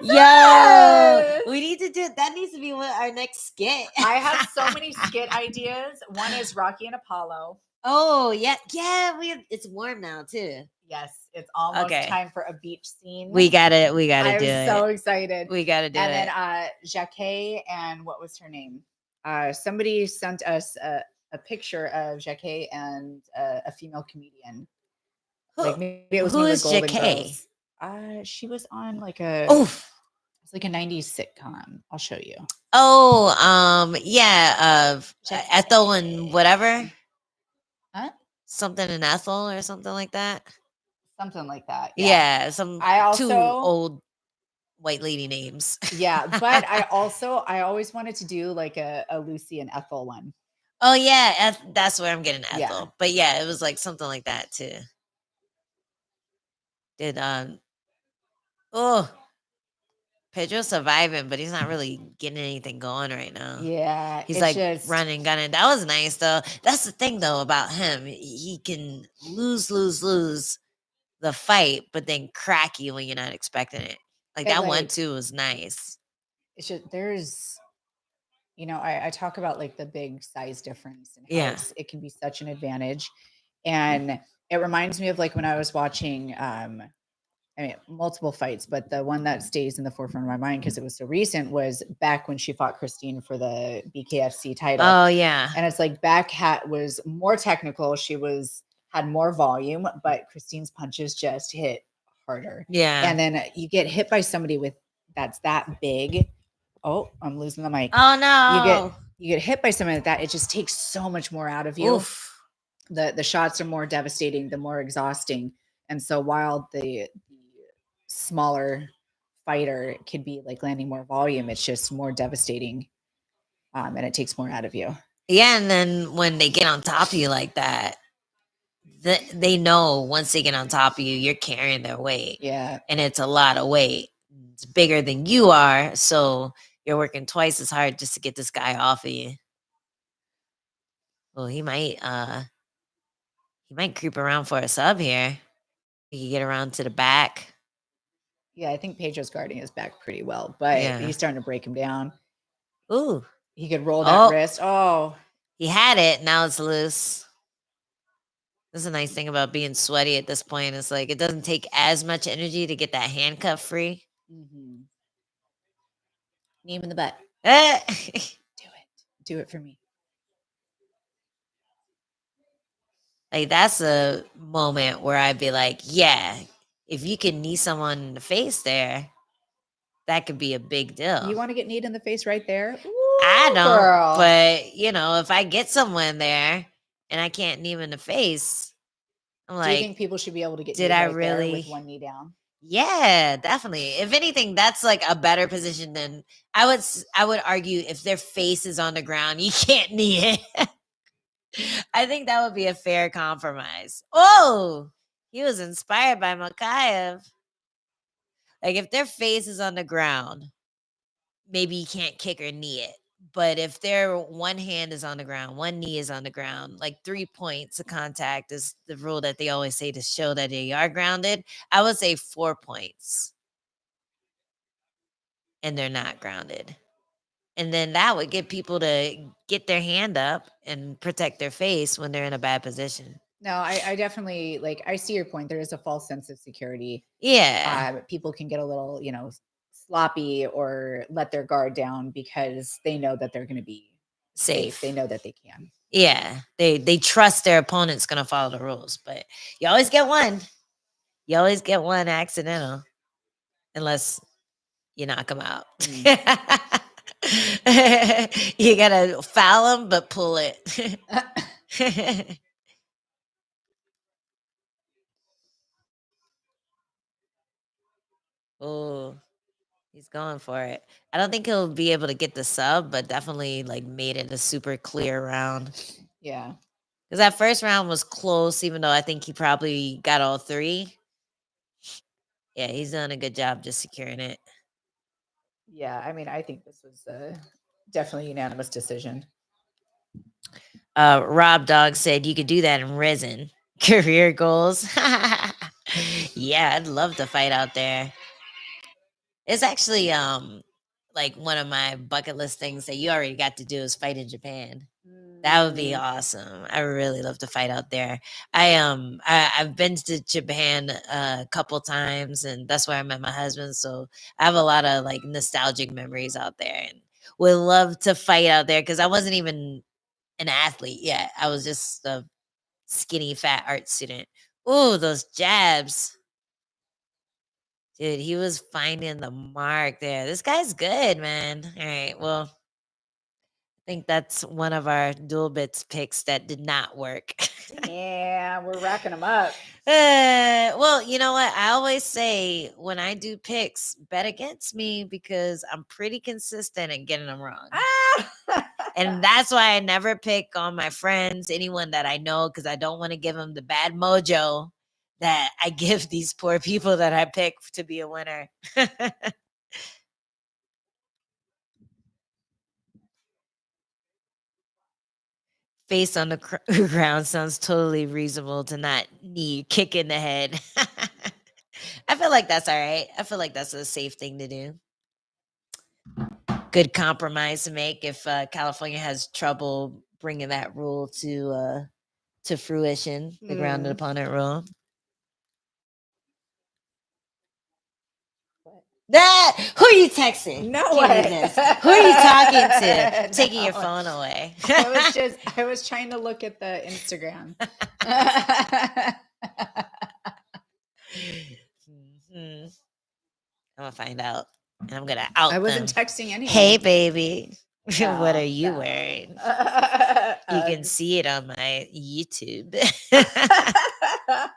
Yo, we need to do it. That needs to be our next skit. I have so many skit ideas. One is Rocky and Apollo. Oh yeah. It's warm now too. Yes, it's almost time for a beach scene. We gotta do it. I'm so excited. We gotta do it. And then Jacquet and what was her name? Somebody sent us a picture of Jacquet and a female comedian. Like maybe it was one of the Golden Girls. She was on like a Oh, it's like a 90s sitcom. I'll show you. yeah, Check Ethel and whatever. Huh? Something in Ethel or something like that. Something like that. Yeah, some I two also old white lady names. yeah, but I always wanted to do like a Lucy and Ethel one. Oh yeah, that's where I'm getting Ethel. Yeah. But yeah, it was like something like that too. Did oh, Pedro's surviving, but he's not really getting anything going right now. Yeah, He's it's like just running, gunning. That was nice though. That's the thing though about him. He can lose the fight, but then crack you when you're not expecting it. Like it, that one like too was nice. it's just there's I talk about like the big size difference and how Yeah. it can be such an advantage. And it reminds me of like when I was watching I mean, multiple fights, but the one that stays in the forefront of my mind because it was so recent was back when she fought Christine for the BKFC title. Oh yeah. And it's like back was more technical. She had more volume, but Christine's punches just hit harder. Yeah. And then you get hit by somebody that's that big. Oh, I'm losing the mic. Oh no. You get hit by something like that. It just takes so much more out of you. Oof. The shots are more devastating, the more exhausting. And so while the smaller fighter could be like landing more volume, it's just more devastating. And it takes more out of you. Yeah, and then when they get on top of you like that, they know once they get on top of you, you're carrying their weight. Yeah. And it's a lot of weight. It's bigger than you are, so you're working twice as hard just to get this guy off of you. Well, he might creep around for a sub here. He could get around to the back. Yeah, I think Pedro's guarding his back pretty well, but he's starting to break him down. Ooh. He could roll that wrist. Oh. He had it. Now it's loose. That's a nice thing about being sweaty at this point. It's like it doesn't take as much energy to get that handcuff free. Mm-hmm. Knee him in the butt. Do it for me. Like that's a moment where I'd be like, yeah, if you can knee someone in the face there, that could be a big deal. You want to get kneed in the face right there? Ooh, I don't, girl. But if I get someone there and I can't knee him in the face, I'm like, do you think people should be able to get did kneed I right really there with one knee down? Yeah, definitely. If anything, that's like a better position than I would argue if their face is on the ground, you can't knee it. I think that would be a fair compromise. Oh, he was inspired by Makayev. Like if their face is on the ground, maybe you can't kick or knee it. But if their one hand is on the ground, one knee is on the ground, like 3 points of contact is the rule that they always say to show that they are grounded. I would say 4 points. And they're not grounded. And then that would get people to get their hand up and protect their face when they're in a bad position. No, I definitely I see your point. There is a false sense of security. Yeah. People can get a little, sloppy or let their guard down because they know that they're going to be safe. They know that they can. Yeah. They trust their opponent's going to follow the rules, but you always get one. You always get one accidental unless you knock them out. You got to foul them, but pull it. Oh, he's going for it. I don't think he'll be able to get the sub, but definitely made it a super clear round. Yeah. Because that first round was close, even though I think he probably got all 3. Yeah, he's done a good job just securing it. Yeah, I mean, I think this was definitely a unanimous decision. Rob Dog said you could do that in Risen. Career goals. Yeah, I'd love to fight out there. It's actually one of my bucket list things that you already got to do is fight in Japan. That would be awesome. I really love to fight out there. I've been to Japan a couple times, and that's where I met my husband. So I have a lot of nostalgic memories out there, and would love to fight out there because I wasn't even an athlete yet. I was just a skinny, fat art student. Ooh, those jabs. Dude, he was finding the mark there. This guy's good, man. All right. Well, I think that's one of our dual bits picks that did not work. Yeah, we're racking them up. Well, you know what? I always say when I do picks, bet against me because I'm pretty consistent in getting them wrong. And that's why I never pick on my friends, anyone that I know, because I don't want to give them the bad mojo that I give these poor people that I pick to be a winner. Face on the ground sounds totally reasonable to not need kick in the head. I feel like that's all right. I feel like that's a safe thing to do. Good compromise to make if California has trouble bringing that rule to fruition, the grounded opponent rule. Who are you texting? No Give way. me this. Who are you talking to? Taking your phone away. I was trying to look at the Instagram. I'm gonna find out. And I'm gonna out I wasn't them. texting anyone. Hey baby. What are you No. wearing? You can see it on my YouTube. All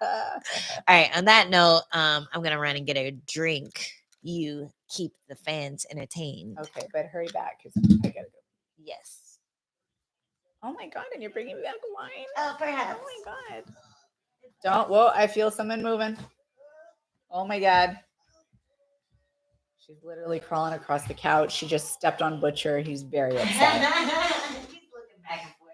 right. On that note, I'm gonna run and get a drink. You keep the fans entertained. Okay, but hurry back because I gotta go. Yes. Oh my god, and you're bringing me back wine? Oh, perhaps. Oh my god. Don't. Whoa, I feel someone moving. Oh my god. She's literally crawling across the couch. She just stepped on Butcher. He's very upset. He's looking back and forth.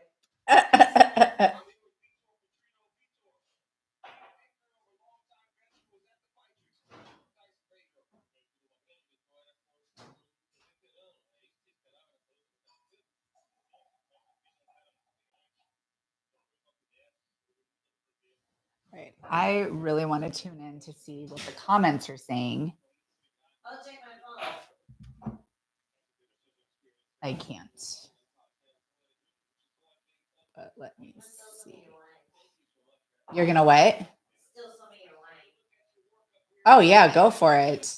Right. I really want to tune in to see what the comments are saying. I'll check my phone. I can't. But let me see. You're gonna what? Still some of your wine. Oh yeah, go for it.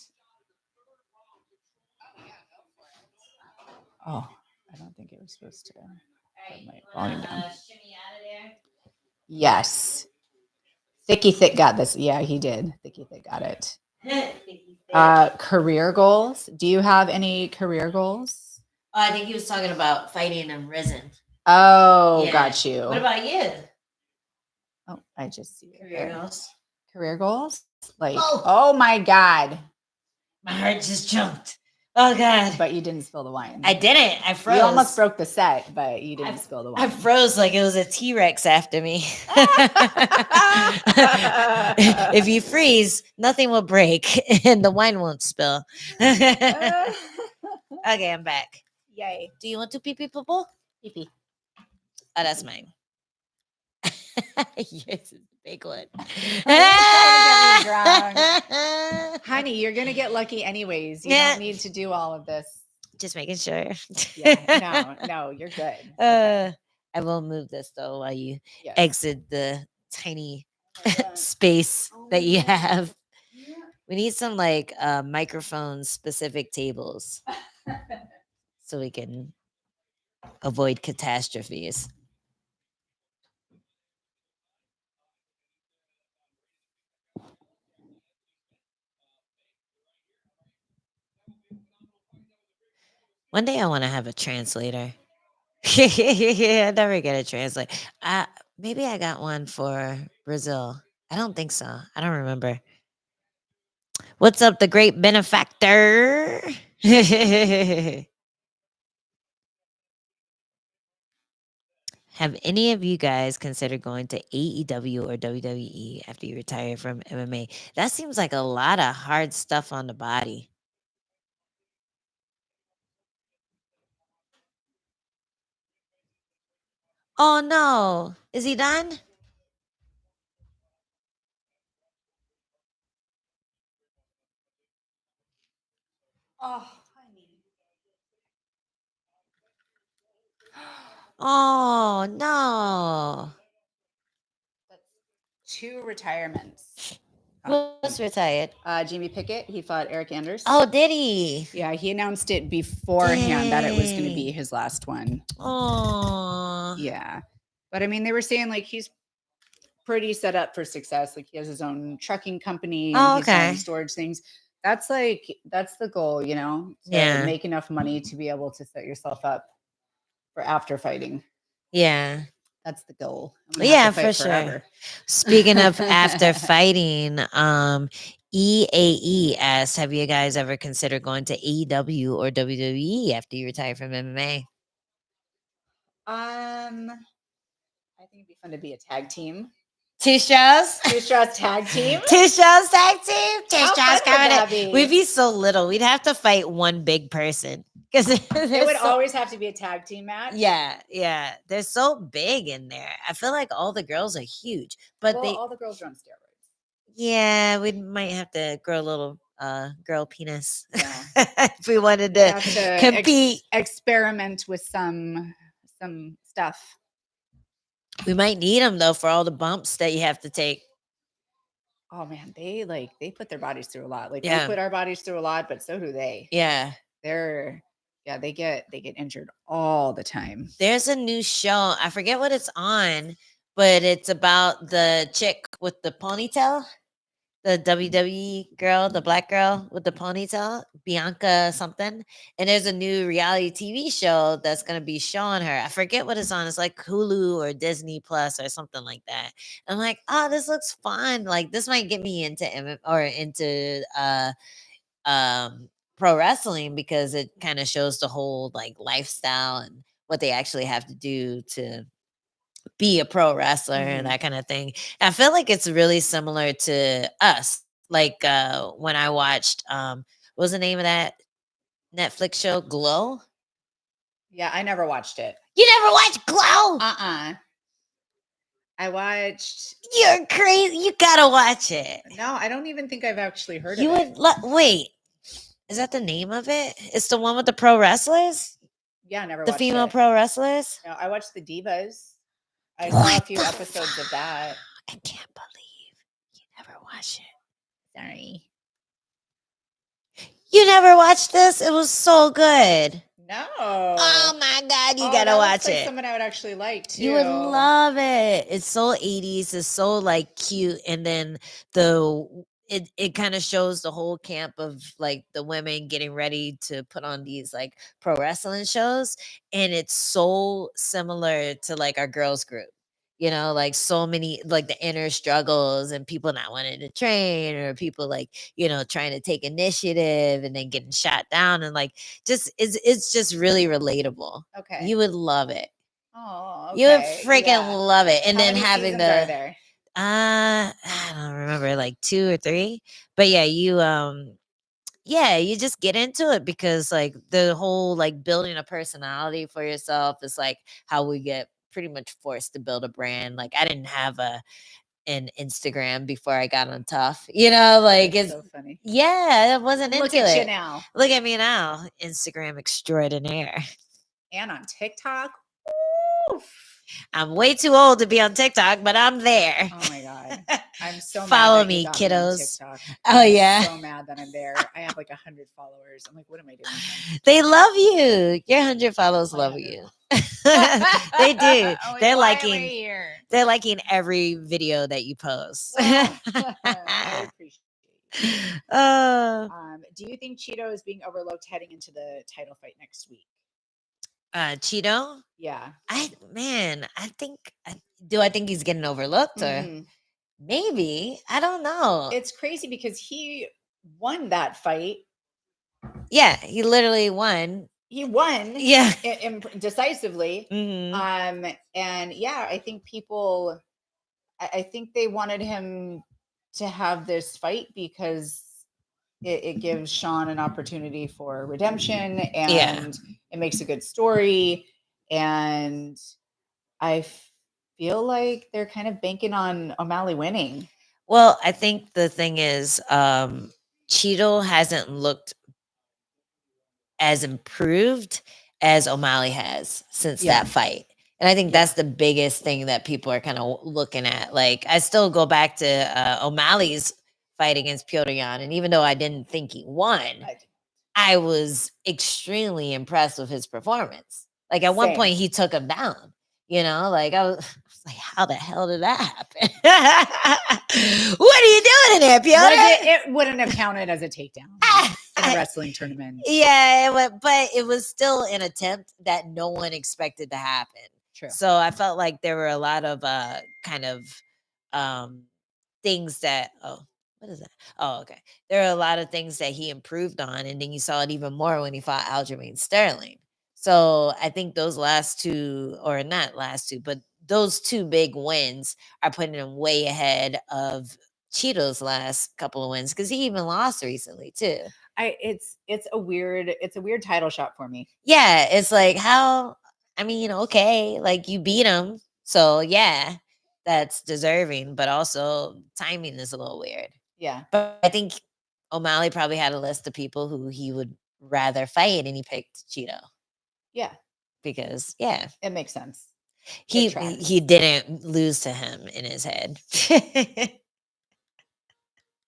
Oh, I don't think it was supposed to. Right. My volume down. Shimmy out of there. Yes. Thicky Thick got this. Yeah, he did. Thicky Thick got it. Career goals. Do you have any career goals? Oh, I think he was talking about fighting in Risen. Oh, Yeah. got you. What about you? Oh, I just see it. Career goals. Career goals? Like, oh my God. My heart just jumped. Oh God. But you didn't spill the wine. I didn't. I froze. You almost broke the set, but you didn't spill the wine. I froze like it was a T-Rex after me. If you freeze, nothing will break and the wine won't spill. Okay, I'm back. Yay. Do you want to pee-pee poo-poo? Pee-pee. Oh, that's mine. Yours is the big one. Honey, you're going to get lucky anyways. You don't need to do all of this. Just making sure. No, you're good. I will move this though while you exit the tiny space that you have. We need some like microphone specific tables so we can avoid catastrophes. One day I want to have a translator. I never get a translator. Maybe I got one for Brazil. I don't think so. I don't remember. What's up, the great benefactor? Have any of you guys considered going to AEW or WWE after you retire from MMA? That seems like a lot of hard stuff on the body. Oh no. Is he done? Oh, honey. Oh no. That's 2 retirements. Who else retired? Jamie Pickett, he fought Eric Anders. Oh, did he? Yeah, he announced it beforehand that it was going to be his last one. Oh, Yeah. But I mean, they were saying like he's pretty set up for success. Like he has his own trucking company and he's done storage things. That's the goal, you know, to make enough money to be able to set yourself up for after fighting. Yeah. That's the goal. Yeah, for sure. Speaking of after fighting, EAE asked, have you guys ever considered going to AEW or WWE after you retire from MMA? I think it'd be fun to be a tag team. Two shows tag team. Two shows tag team. Two shows coming in. We'd be so little. We'd have to fight one big person because it would always have to be a tag team match. Yeah. They're so big in there. I feel like all the girls are huge, but all the girls are on steroids. Yeah, we might have to grow a little girl penis if we wanted to compete. Experiment with some stuff. We might need them though for all the bumps that you have to take. Oh man, they put their bodies through a lot. Like we put our bodies through a lot, but so do they. Yeah. They get injured all the time. There's a new show. I forget what it's on, but it's about the chick with the ponytail. The WWE girl, the black girl with the ponytail, Bianca something. And there's a new reality TV show that's going to be showing her. I forget what it's on. It's like Hulu or Disney Plus or something like that. I'm like, oh, this looks fun. Like this might get me into pro wrestling because it kind of shows the whole like lifestyle and what they actually have to do to be a pro wrestler and that kind of thing. I feel like it's really similar to us. Like when I watched what was the name of that Netflix show, Glow? Yeah, I never watched it. You never watched Glow? I watched. You're crazy. You gotta watch it. No, I don't even think I've actually heard of it. Wait, is that the name of it? It's the one with the pro wrestlers? Yeah, I never watched the female pro wrestlers? No, I watched the Divas. I saw a few episodes of that. I can't believe you never watched it. Sorry. You never watched this? It was so good. No. Oh my God, you gotta watch it. Someone I would actually like too. You would love it. It's so 80s. It's so like cute. And then it kind of shows the whole camp of like the women getting ready to put on these like pro wrestling shows. And it's so similar to like our girls group, you know, like so many, like the inner struggles and people not wanting to train or people like, you know, trying to take initiative and then getting shot down and like, just, it's just really relatable. Okay. You would love it. Oh, okay. You would freaking love it. And How then many having seasons are there? I don't remember, like 2 or 3, but yeah, you just get into it because like the whole like building a personality for yourself is like how we get pretty much forced to build a brand. Like I didn't have an Instagram before I got on Tough, you know, like it's so funny. Yeah, I wasn't into it. Look at you now. Look at me now, Instagram extraordinaire. And on TikTok. Oof. I'm way too old to be on TikTok, but I'm there. Oh my God. I'm so Follow mad that me, kiddos. I'm so mad that I'm there. I have like 100 followers. I'm like, what am I doing? They love you. Your 100 followers love you. They do. They're liking every video that you post. I appreciate it. Do you think Cheeto is being overlooked heading into the title fight next week? Cheeto? Yeah. I think he's getting overlooked or maybe. I don't know. It's crazy because he won that fight. Yeah, he literally won. He won. Yeah. Decisively. Mm-hmm. And yeah, I think I think they wanted him to have this fight because it gives Sean an opportunity for redemption and it makes a good story. And I feel like they're kind of banking on O'Malley winning. Well, I think the thing is, Cheeto hasn't looked as improved as O'Malley has since that fight. And I think that's the biggest thing that people are kind of looking at. Like, I still go back to O'Malley's fight against Piotr Jan. And even though I didn't think he won, I was extremely impressed with his performance. Like at one point, he took him down. You know, like I was like, how the hell did that happen? What are you doing in there, Piotr? It wouldn't have counted as a takedown in a wrestling tournament. Yeah, but it was still an attempt that no one expected to happen. True. So I felt like there were a lot of kind of things that what is that? Oh, okay. There are a lot of things that he improved on, and then you saw it even more when he fought Aljamain Sterling. So I think those last two, or not last two, but those two big wins are putting him way ahead of Cheeto's last couple of wins, because he even lost recently too. It's a weird title shot for me. Yeah, it's like how, I mean, okay, like you beat him, so yeah, that's deserving, but also timing is a little weird. Yeah. But I think O'Malley probably had a list of people who he would rather fight, and he picked Cheeto. Yeah. Because, yeah. It makes sense. He didn't lose to him in his head.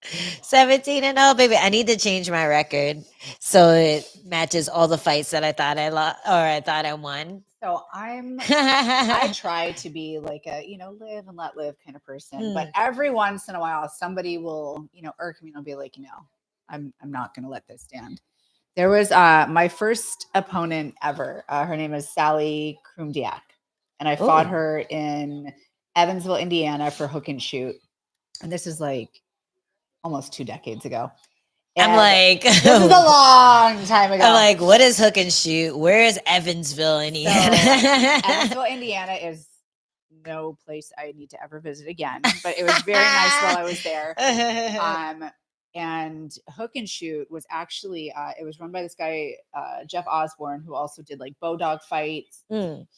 17-0, baby. I need to change my record so it matches all the fights that I thought I lost or I thought I won. So I try to be like a, live and let live kind of person. But every once in a while, somebody will, irk me and I'll be like, I'm not going to let this stand. There was my first opponent ever. Her name is Sally Krumdiak. And I fought her in Evansville, Indiana for hook and shoot. And this is like almost 2 decades ago. And I'm like, this is a long time ago. I'm like, what is hook and shoot? Where is Evansville, Indiana? So, Evansville, Indiana is no place I need to ever visit again, but it was very nice while I was there. And hook and shoot was actually, it was run by this guy, Jeff Osborne, who also did like Bodog fights.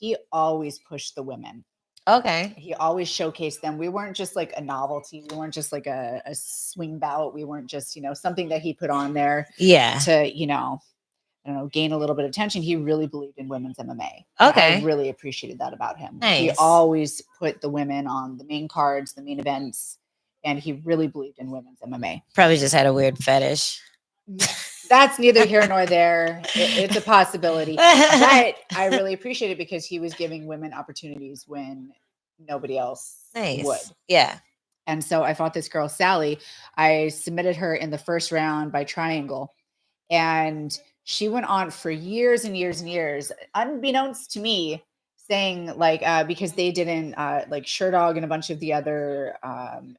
He always pushed the women. Okay. He always showcased them. We weren't just like a novelty. We weren't just like a swing bout. We weren't just, something that he put on there. Yeah. To, I don't know, gain a little bit of attention. He really believed in women's MMA. Okay. I really appreciated that about him. Nice. He always put the women on the main cards, the main events, and he really believed in women's MMA. Probably just had a weird fetish. That's neither here nor there. It's a possibility. But I really appreciate it because he was giving women opportunities when nobody else would. Yeah. And so I fought this girl, Sally. I submitted her in the first round by triangle. And she went on for years and years and years, unbeknownst to me, saying like, because they didn't like Sherdog and a bunch of the other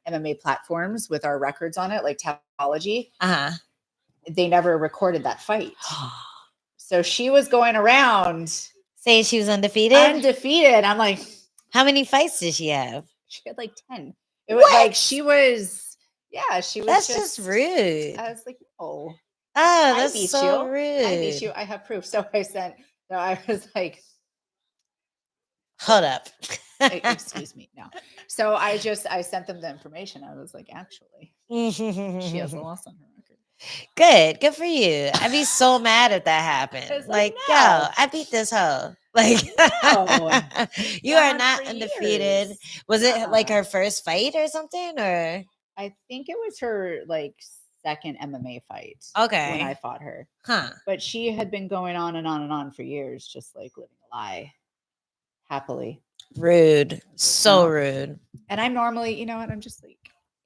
MMA platforms with our records on it, like Tapology. They never recorded that fight. So she was going around saying she was undefeated. I'm like, how many fights did she have? She had like 10. It was like she was. That's just rude. I was like, oh, that's so rude. I beat you. I have proof. So I was like, hold up. Excuse me. No. So I sent them the information. I was like, actually, she has a loss on her record. Good for you. I'd be so mad if that happened. Like, no. Yo, I beat this hoe. Like, no. You are not undefeated. Years. Was it like her first fight or something? Or I think it was her like second MMA fight. Okay. When I fought her. Huh. But she had been going on and on and on for years, just like living a lie happily. Rude. So rude. And I'm normally, I'm just like,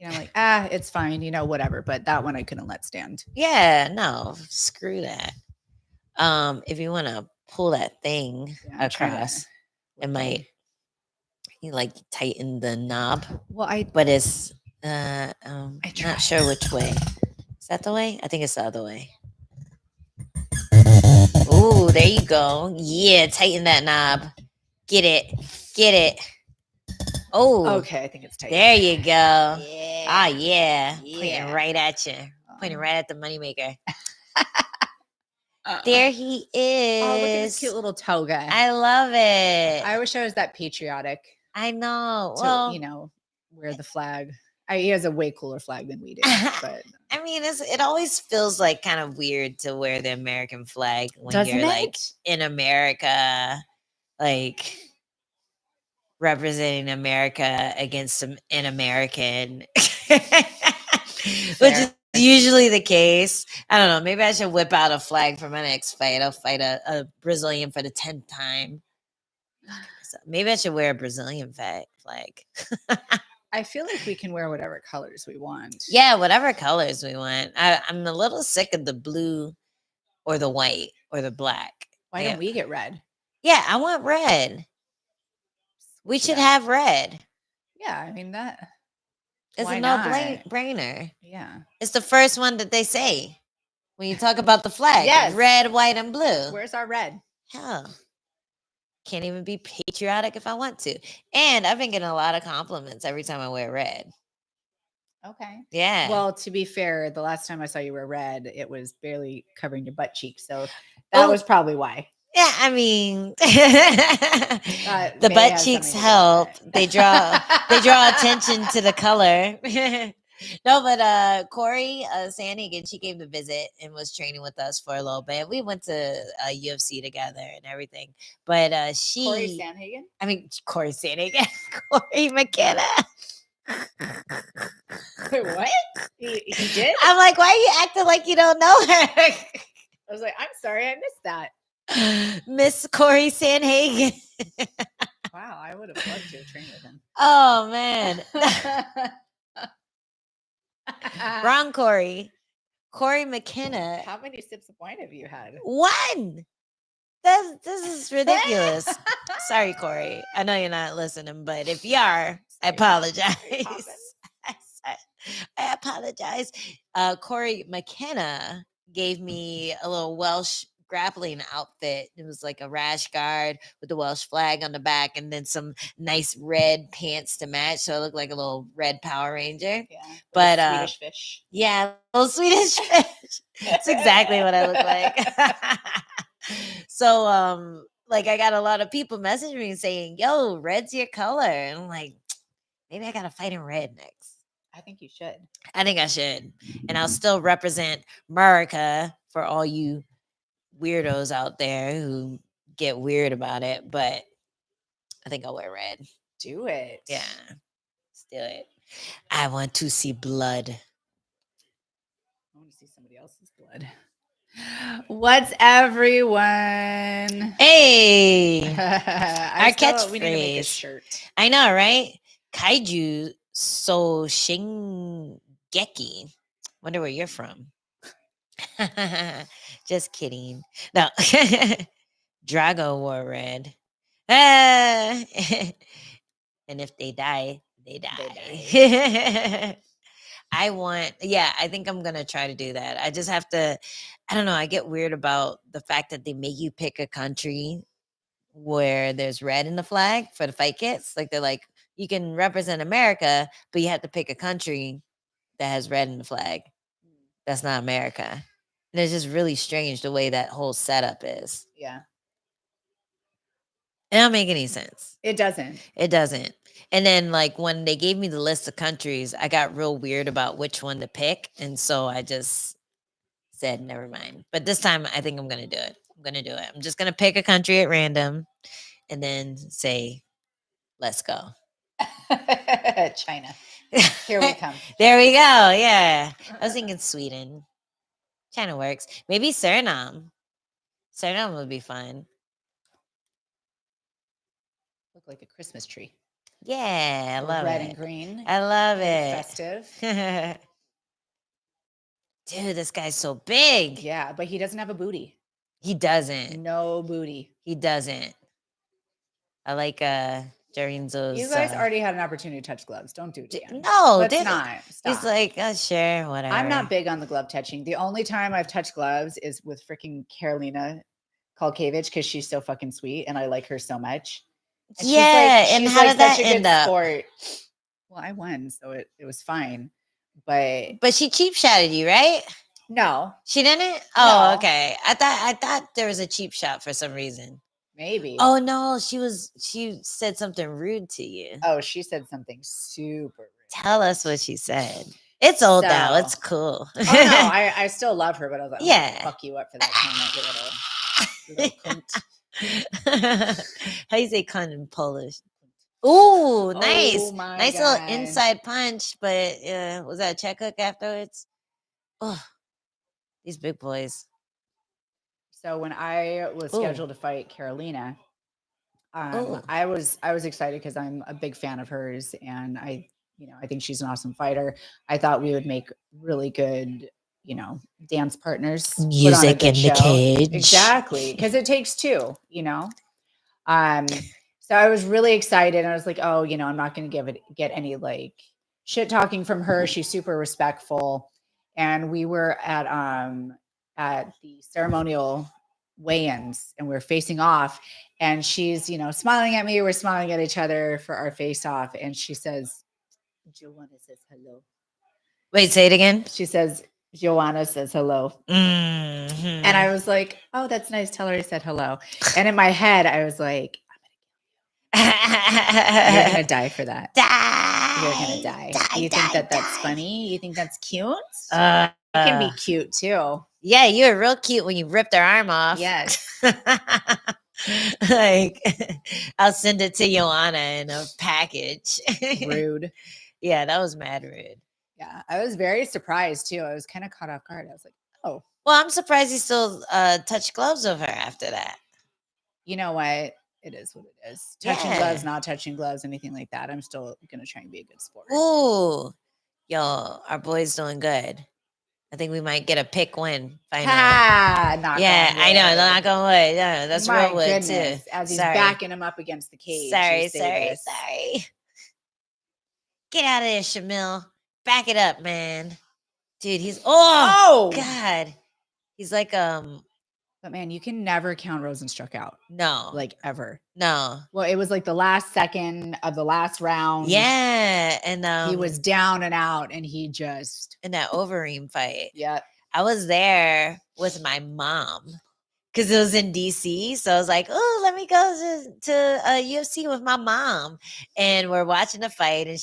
like, it's fine, whatever. But that one I couldn't let stand. Yeah, no, screw that. If you want to pull that thing across, it might you like tighten the knob. Well, but it's I'm not sure which way. Is that the way? I think it's the other way. Ooh, there you go. Yeah, tighten that knob. Get it. Oh, okay. I think it's tight. There you go. Yeah. Yeah. Pointing right at you. Pointing right at the moneymaker. There he is. Oh, look at this cute little toga. I love it. I wish I was that patriotic. I know. To, wear the flag. He has a way cooler flag than we do. But I mean, it always feels like kind of weird to wear the American flag when you're like in America, like representing America against an American. which is usually the case. I don't know. Maybe I should whip out a flag for my next fight. I'll fight a Brazilian for the 10th time. Maybe I should wear a Brazilian flag. I feel like we can wear whatever colors we want. Yeah, whatever colors we want. I'm a little sick of the blue or the white or the black. Why don't we get red? Yeah, I want red. We should have red. Yeah, I mean that. It's Why a not? no-brainer. Yeah. It's the first one that they say when you talk about the flag. Yes. Red, white, and blue. Where's our red? Hell. Can't even be patriotic if I want to. And I've been getting a lot of compliments every time I wear red. Okay. Yeah. Well, to be fair, the last time I saw you wear red, it was barely covering your butt cheek. So that was probably why. Yeah, I mean, the butt cheeks help. They draw attention to the color. No, but Corey Sandhagen, she came to visit and was training with us for a little bit. We went to UFC together and everything. But Corey Sandhagen? I mean, Corey Sandhagen. Corey McKenna. Wait, what? He did? I'm like, why are you acting like you don't know her? I was like, I'm sorry, I missed that. Miss Corey Sandhagen. Wow, I would have loved to have trained with him. Oh man. Wrong Corey. Corey McKenna. How many sips of wine have you had? One. This is ridiculous. Sorry, Corey. I know you're not listening, but if you are, I apologize. I apologize. Corey McKenna gave me a little Welsh grappling outfit. It was like a rash guard with the Welsh flag on the back and then some nice red pants to match. So it looked like a little red Power Ranger. Yeah. But Swedish fish. Yeah, a little Swedish fish. That's exactly what I look like. So like I got a lot of people messaging me saying, yo, red's your color. And I'm like, maybe I gotta fight in red next. I think you should. I think I should. And I'll still represent America for all you weirdos out there who get weird about it, but I think I'll wear red. Do it. Yeah. Let's do it. I want to see blood. I want to see somebody else's blood. What's everyone? Hey. Our catchphrase. We need to make a shirt. I know, right? Kaiju so shingeki. Wonder where you're from. Just kidding. No. Drago wore red. And if they die, they die. I think I'm going to try to do that. I just have to, I don't know. I get weird about the fact that they make you pick a country where there's red in the flag for the fight kits. Like they're like, you can represent America, but you have to pick a country that has red in the flag. That's not America. And it's just really strange the way that whole setup is. Yeah. It don't make any sense. It doesn't. It doesn't. And then like when they gave me the list of countries, I got real weird about which one to pick. And so I just said, never mind. But this time I think I'm going to do it. I'm just going to pick a country at random and then say, let's go. China. Here we come. There we go. Yeah. I was thinking Sweden. China works. Maybe Suriname. Suriname would be fun. Look like a Christmas tree. Yeah, I love red it. And green. I love it. Festive. Dude, this guy's so big. Yeah, but he doesn't have a booty. He doesn't. No booty. He doesn't. I like Jarinzo's. You guys already had an opportunity to touch gloves. Don't do it again. No, let's not. Stop. He's like, sure, whatever. I'm not big on the glove touching. The only time I've touched gloves is with freaking Karolina Kalkevich because she's so fucking sweet and I like her so much. And and how did that end up? Sport. Well, I won, so it was fine. But she cheap shotted you, right? No, she didn't. Oh, no. Okay. I thought there was a cheap shot for some reason. Maybe. Oh no, she said something rude to you. Oh, she said something super rude. Tell us what she said. It's old now. It's cool. Oh no, I still love her, but I was like, yeah, fuck you up for that comment, you little cunt. How you say cunt in Polish? Ooh, nice. Oh my Nice God. little inside punch, but was that a check hook afterwards? Oh, these big boys. So when I was Ooh. scheduled to fight Carolina, Ooh. I was excited because I'm a big fan of hers, and I think she's an awesome fighter. I thought we would make really good, dance partners. Put on a Music good in the show. cage. Exactly, because it takes two. So I was really excited, and I was like, oh, I'm not going to get any like shit talking from her. She's super respectful, and we were at the ceremonial weigh-ins, and we were facing off, and she's smiling at me. We're smiling at each other for our face off, and she says, Joanna says hello. Wait, say it again. She says, Joanna says hello. Mm-hmm. And I was like, oh, that's nice. Tell her I said hello. And in my head, I was like, you're going to die for that. You're going to die. You think that's funny? You think that's cute? It can be cute too. Yeah, you were real cute when you ripped her arm off. Yes. Like, I'll send it to Joanna in a package. Rude. Yeah, that was mad rude. Yeah, I was very surprised too. I was kind of caught off guard. I was like, oh. Well, I'm surprised he still touched gloves with her after that. You know what? It is what it is. Touching gloves, not touching gloves, anything like that. I'm still going to try and be a good sport. Ooh. Yo, our boy's doing good. I think we might get a pick win finally. Yeah, I know. Knock on wood. Yeah, that's real wood too. As he's backing him up against the cage. Sorry. Get out of there, Shamil. Back it up, man. Dude, he's God. He's like But man, you can never count Rozenstruik out. No. Like ever. No. Well, it was like the last second of the last round. Yeah. And he was down and out, and he just in that Overeem fight. Yeah. I was there with my mom because it was in DC. So I was like, oh, let me go to UFC with my mom. And we're watching the fight, and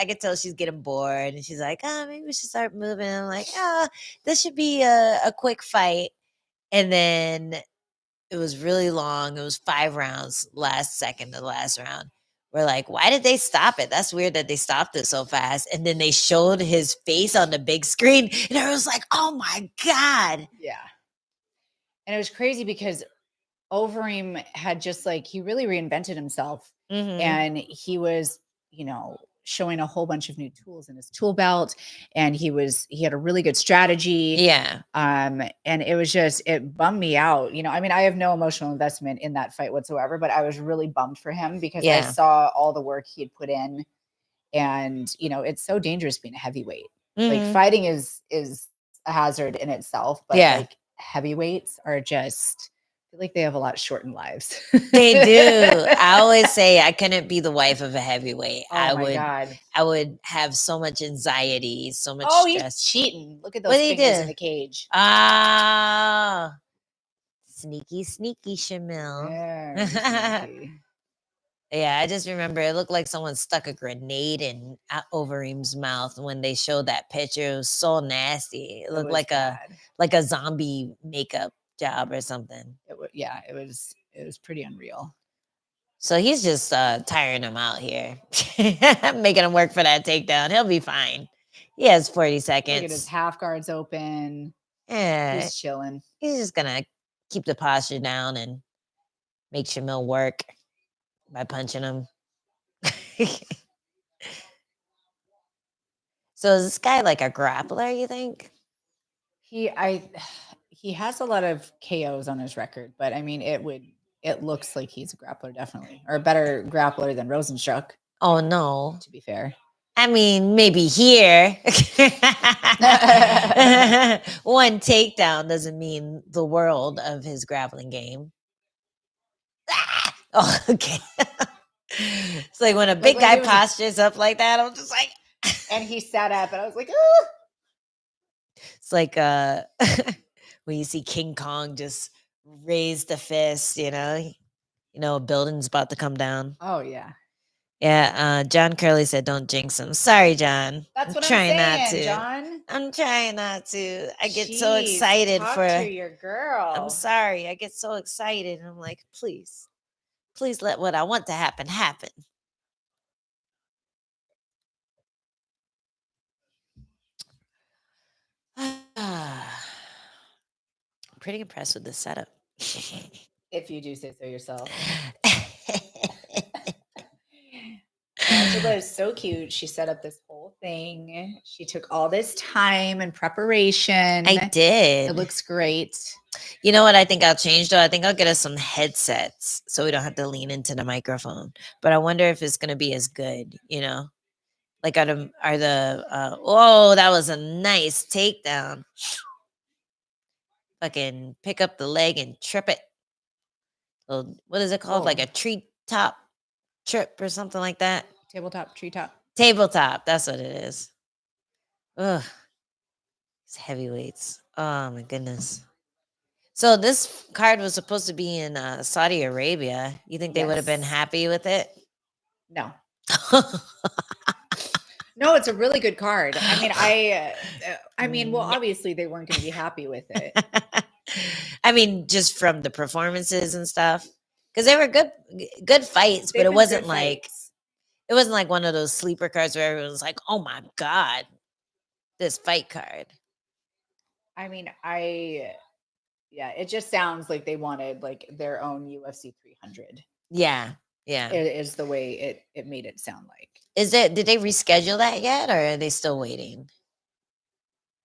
I could tell she's getting bored. And she's like, oh, maybe we should start moving. I'm like, this should be a quick fight. And then it was really long. It was 5 rounds, last second to last round. We're like, why did they stop it? That's weird that they stopped it so fast. And then they showed his face on the big screen, and I was like, oh my God. Yeah. And it was crazy because Overeem had just he really reinvented himself. Mm-hmm. And he was, showing a whole bunch of new tools in his tool belt, and he had a really good strategy. Yeah. And it bummed me out. I have no emotional investment in that fight whatsoever, but I was really bummed for him because I saw all the work he had put in, and, it's so dangerous being a heavyweight. Mm-hmm. Like fighting is a hazard in itself, but heavyweights are just, I feel like they have a lot of shortened lives. They do. I always say I couldn't be the wife of a heavyweight. Oh my God. I would have so much anxiety, so much stress. He's cheating. Look at those fingers in the cage. Ah. Sneaky Shamil. Yeah, yeah, I just remember it looked like someone stuck a grenade in Overeem's mouth when they showed that picture. It was so nasty. It looked like a zombie makeup job or something. It was pretty unreal. So he's just tiring him out here, making him work for that takedown. He'll be fine. He has 40 seconds. Look at his half guards open. Yeah, he's chilling. He's just gonna keep the posture down and make Shamil work by punching him. So is this guy like a grappler, you think? He has a lot of KOs on his record, but it looks like he's a grappler, definitely. Or a better grappler than Rozenstruik. Oh no. To be fair. I mean, maybe here. One takedown doesn't mean the world of his grappling game. Oh, okay. It's like when a big guy postures up like that, I'm just like. And he sat up, and I was like, oh. It's like when you see King Kong just raise the fist, a building's about to come down. Oh yeah. Yeah, John Curley said, "Don't jinx him." Sorry, John. That's what I'm trying not to. John, I'm trying not to. I get so excited talk to your girl. I'm sorry. I get so excited, and I'm like, please let what I want to happen. pretty impressed with this setup. If you do say so yourself. Angela is so cute. She set up this whole thing. She took all this time and preparation. I did. It looks great. You know what I think I'll change though? I think I'll get us some headsets so we don't have to lean into the microphone. But I wonder if it's gonna be as good, you know? Like are the oh, that was a nice takedown. Fucking pick up the leg and trip it. So what is it called? Like a treetop trip or something like that. Tabletop, treetop. Tabletop. That's what it is. Ugh. It's heavyweights. Oh my goodness. So this card was supposed to be in Saudi Arabia. You think they would have been Yes. happy with it? No. No, it's a really good card. I mean, well, obviously they weren't going to be happy with it. I mean, just from the performances and stuff, because they were good fights, but it wasn't like one of those sleeper cards where everyone's like, "Oh my god, this fight card." I mean, yeah, it just sounds like they wanted like their own UFC 300. Yeah. It is the way it made it sound like. Did they reschedule that yet, or are they still waiting?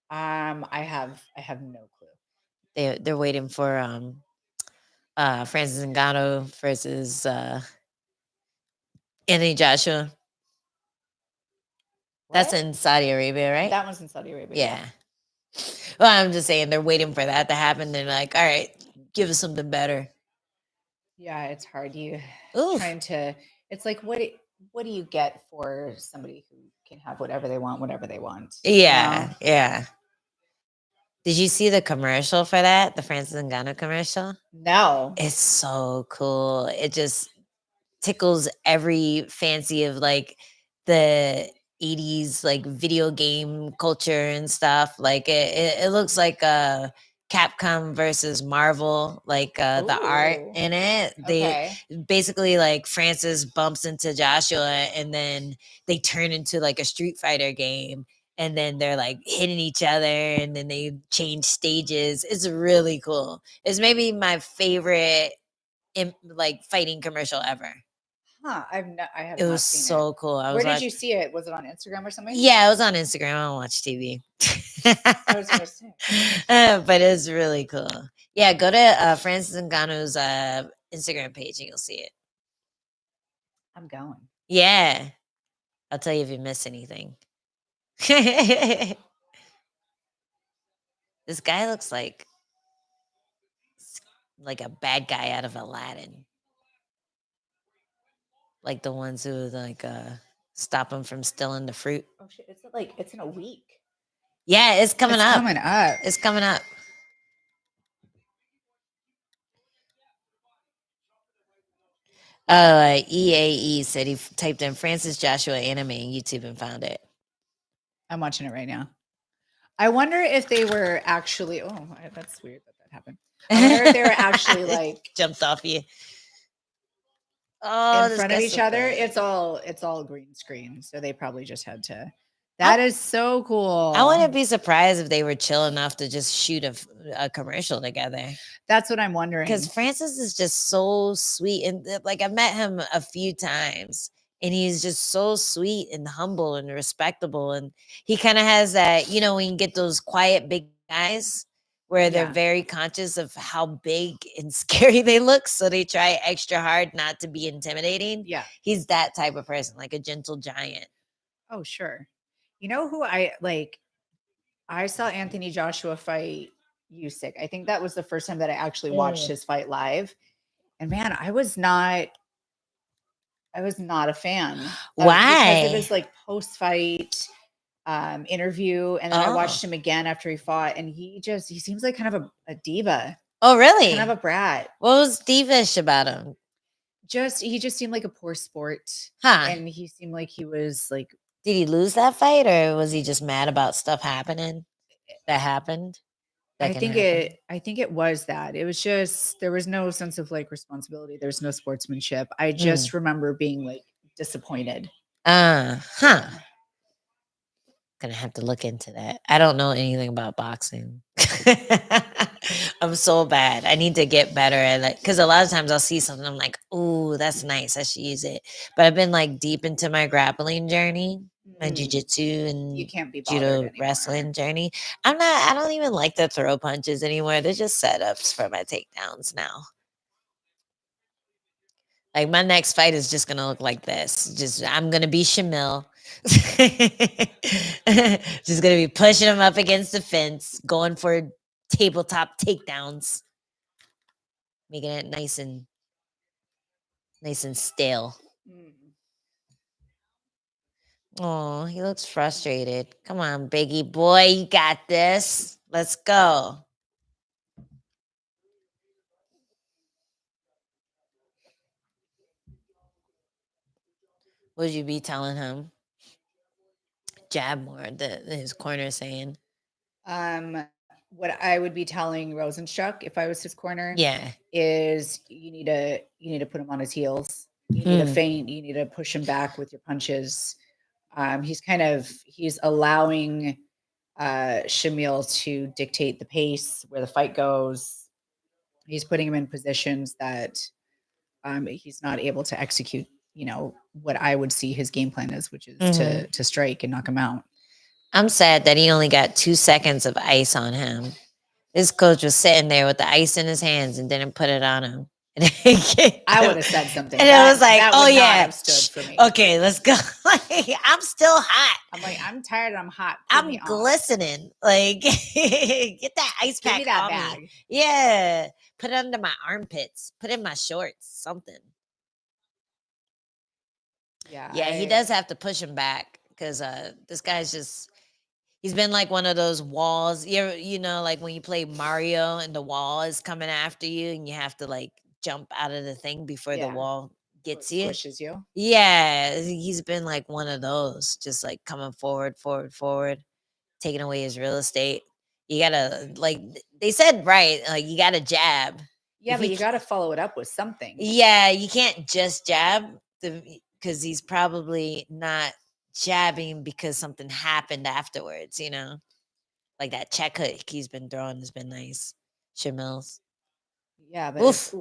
I have no clue. They're waiting for Francis Ngannou versus Anthony Joshua. That's in Saudi Arabia, right? That one's in Saudi Arabia. Yeah. Well, I'm just saying they're waiting for that to happen. They're like, all right, give us something better. Yeah, it's hard. It's like what do you get for somebody who can have whatever they want, whenever they want? Yeah, you know? yeah. Did you see the commercial for that? The Francis Ngannou commercial? No. It's so cool. It just tickles every fancy of like the 80s like video game culture and stuff. Like it looks like Capcom versus Marvel, like the art in it. They basically like Francis bumps into Joshua and then they turn into like a Street Fighter game. And then they're like hitting each other and then they change stages. It's really cool. It's maybe my favorite like fighting commercial ever. Huh. I have. It was so cool. Where did you see it? Was it on Instagram or something? Yeah, it was on Instagram. I don't watch TV. I was gonna say. But it's really cool. Yeah, go to Francis Ngannou's Instagram page and you'll see it. I'm going. Yeah. I'll tell you if you miss anything. This guy looks like a bad guy out of Aladdin. Like the ones who like stop him from stealing the fruit. Oh shit! It's in a week. Yeah, it's coming up. It's coming up. EAE said he typed in Francis Joshua anime in YouTube and found it. I'm watching it right now. I wonder if they were actually. Oh, that's weird that happened. I wonder if they were actually like jumped off you. Oh, in front of each other. It's all green screen, so they probably just had to. That is so cool. I wouldn't be surprised if they were chill enough to just shoot a commercial together. That's what I'm wondering. Because Francis is just so sweet, and like I've met him a few times, and he's just so sweet and humble and respectable, and he kind of has that, you know, when you get those quiet big guys where they're very conscious of how big and scary they look, so they try extra hard not to be intimidating. Yeah, he's that type of person, like a gentle giant. Oh, sure. You know who I like? I saw Anthony Joshua fight Usyk. I think that was the first time that I actually watched his fight live. And man, I was not a fan. Why? Because it was like post-fight interview, and then I watched him again after he fought, and he seems like kind of a diva. Oh, really? Kind of a brat. What was divish about him? He just seemed like a poor sport. Huh. And he seemed like he was like. Did he lose that fight, or was he just mad about stuff happening that happened? I think it was that. It was just, there was no sense of like responsibility. There's no sportsmanship. I just remember being like disappointed. Gonna have to look into that. I don't know anything about boxing. I'm so bad. I need to get better at it because a lot of times I'll see something. I'm like, "Ooh, that's nice. I should use it." But I've been like deep into my grappling journey, my jujitsu You and can't be bothered judo anymore. wrestling journey. I'm not. I don't even like to throw punches anymore. They're just setups for my takedowns now. Like my next fight is just gonna look like this. Just I'm gonna be Shamil. Just gonna be pushing him up against the fence, going for tabletop takedowns, making it nice and stale. Mm. Oh, he looks frustrated. Come on, Biggie boy, you got this. Let's go. Would you be telling him? Jab more, his corner saying. What I would be telling Rozenstruik if I was his corner Yeah. is you need to put him on his heels. You need to feint. You need to push him back with your punches. He's allowing Shamil to dictate the pace where the fight goes. He's putting him in positions that he's not able to execute. What I would see his game plan is, which is to strike and knock him out. I'm sad that he only got 2 seconds of ice on him. This coach was sitting there with the ice in his hands and didn't put it on him. I would have said something. And it was like, that oh would not yeah, have stood for me. okay, let's go. Like, I'm still hot. I'm like, I'm tired and I'm hot. Put I'm me off. glistening. Like, get that ice Give pack me that on bag. me. Yeah, put it under my armpits. Put it in my shorts. Something. Yeah, he does have to push him back because this guy's just. He's been like one of those walls. Like when you play Mario and the wall is coming after you and you have to like jump out of the thing before the wall gets you. Squishes you. Yeah, he's been like one of those, just like coming forward, taking away his real estate. You gotta like they said right, like you gotta jab. Yeah, but you gotta follow it up with something. Yeah, you can't just jab because he's probably not jabbing because something happened afterwards, like that check hook he's been throwing has been nice. Shamil's. Yeah, but oof.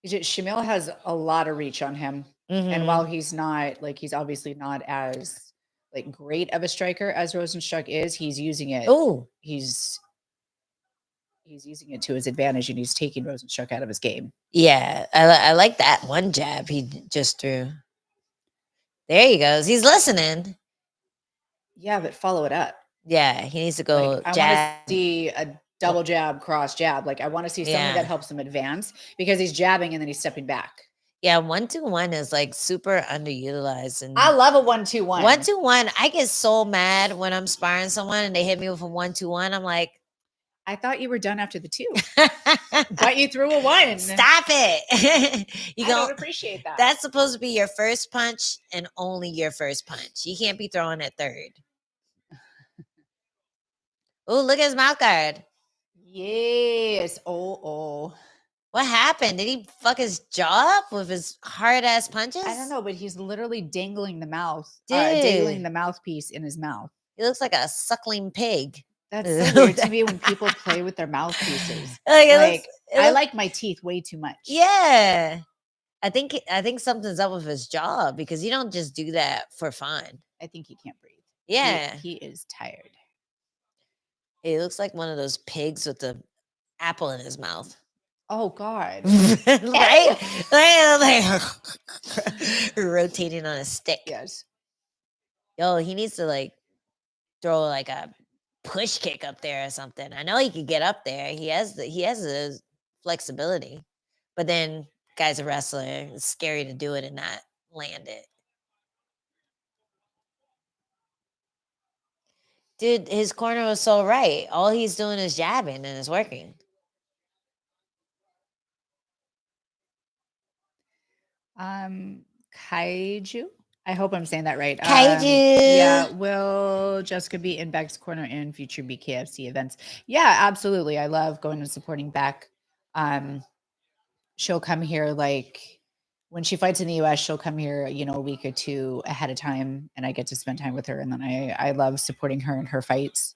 Shamil has a lot of reach on him. And while he's not he's obviously not as great of a striker as Rozenstruik is, he's using it. Oh, he's using it to his advantage, and he's taking Rozenstruik out of his game. Yeah, I like that one jab he just threw. There he goes. He's listening. Yeah, but follow it up. Yeah, he needs to go I jab. want to see a double jab, cross jab. I want to see something that helps him advance because he's jabbing and then he's stepping back. Yeah, 1-2-1 is super underutilized. And I love a 1-2-1. 1-2-1, I get so mad when I'm sparring someone and they hit me with a 1-2-1. I'm like, I thought you were done after the 2, but you threw a 1. Stop it! I don't appreciate that. That's supposed to be your first punch and only your first punch. You can't be throwing it third. Oh, look at his mouth guard. Yes. Oh. What happened? Did he fuck his jaw up with his hard ass punches? I don't know, but he's literally dangling the dangling the mouthpiece in his mouth. He looks like a suckling pig. That's so weird to me when people play with their mouthpieces. I like my teeth way too much. Yeah. I think something's up with his jaw because you don't just do that for fun. I think he can't breathe. Yeah. He is tired. He looks like one of those pigs with the apple in his mouth. Oh God. Right? like rotating on a stick. Yes. Yo, he needs to throw a push kick up there or something. I know he could get up there. He has the flexibility. But then guy's a wrestler. It's scary to do it and not land it. Dude, his corner was so right. All he's doing is jabbing and it's working. Kaiju. I hope I'm saying that right. Kaiju. Yeah. Will Jessica be in Beck's corner in future BKFC events? Yeah, absolutely. I love going and supporting Beck. She'll come here when she fights in the US, she'll come here, a week or 2 ahead of time, and I get to spend time with her. And then I love supporting her in her fights.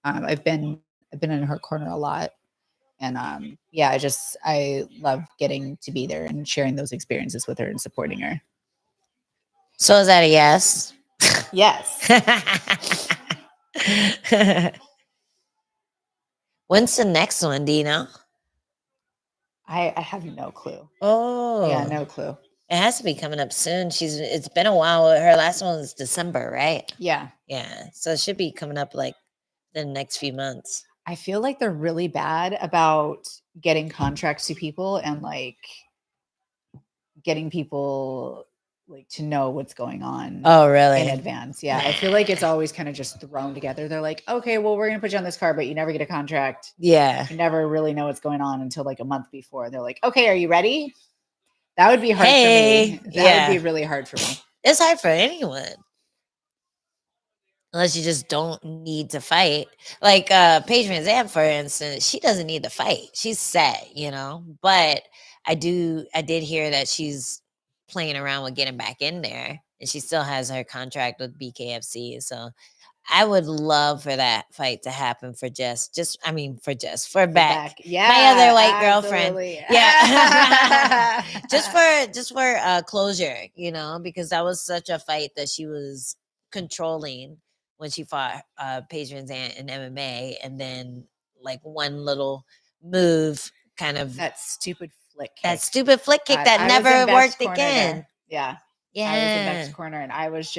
I've been in her corner a lot. And yeah, I love getting to be there and sharing those experiences with her and supporting her. So is that a yes? Yes. When's the next one? Do you know? I have no clue. Oh, Yeah, no clue. It has to be coming up soon. It's been a while. Her last one was December, right? Yeah. Yeah. So it should be coming up like the next few months. I feel like they're really bad about getting contracts to people and like getting people like to know what's going on. Oh, really? In advance. Yeah. I feel like it's always kind of just thrown together. They're like, okay, well, we're going to put you on this card, but you never get a contract. Yeah. You never really know what's going on until like a month before. They're like, okay, are you ready? That would be hard for me. That would be really hard for me. It's hard for anyone. Unless you just don't need to fight. Like Paige Van Zandt, for instance, she doesn't need to fight. She's set, you know. But I did hear that she's playing around with getting back in there. And she still has her contract with BKFC. So I would love for that fight to happen for for Beck. Yeah, my other white absolutely. girlfriend. Yeah. just for closure, you know, because that was such a fight that she was controlling when she fought Paige Van Zandt in MMA, and then like one little move kind of that stupid flick kick. That never worked again. There. Yeah. Yeah. I was in Beck's corner and I was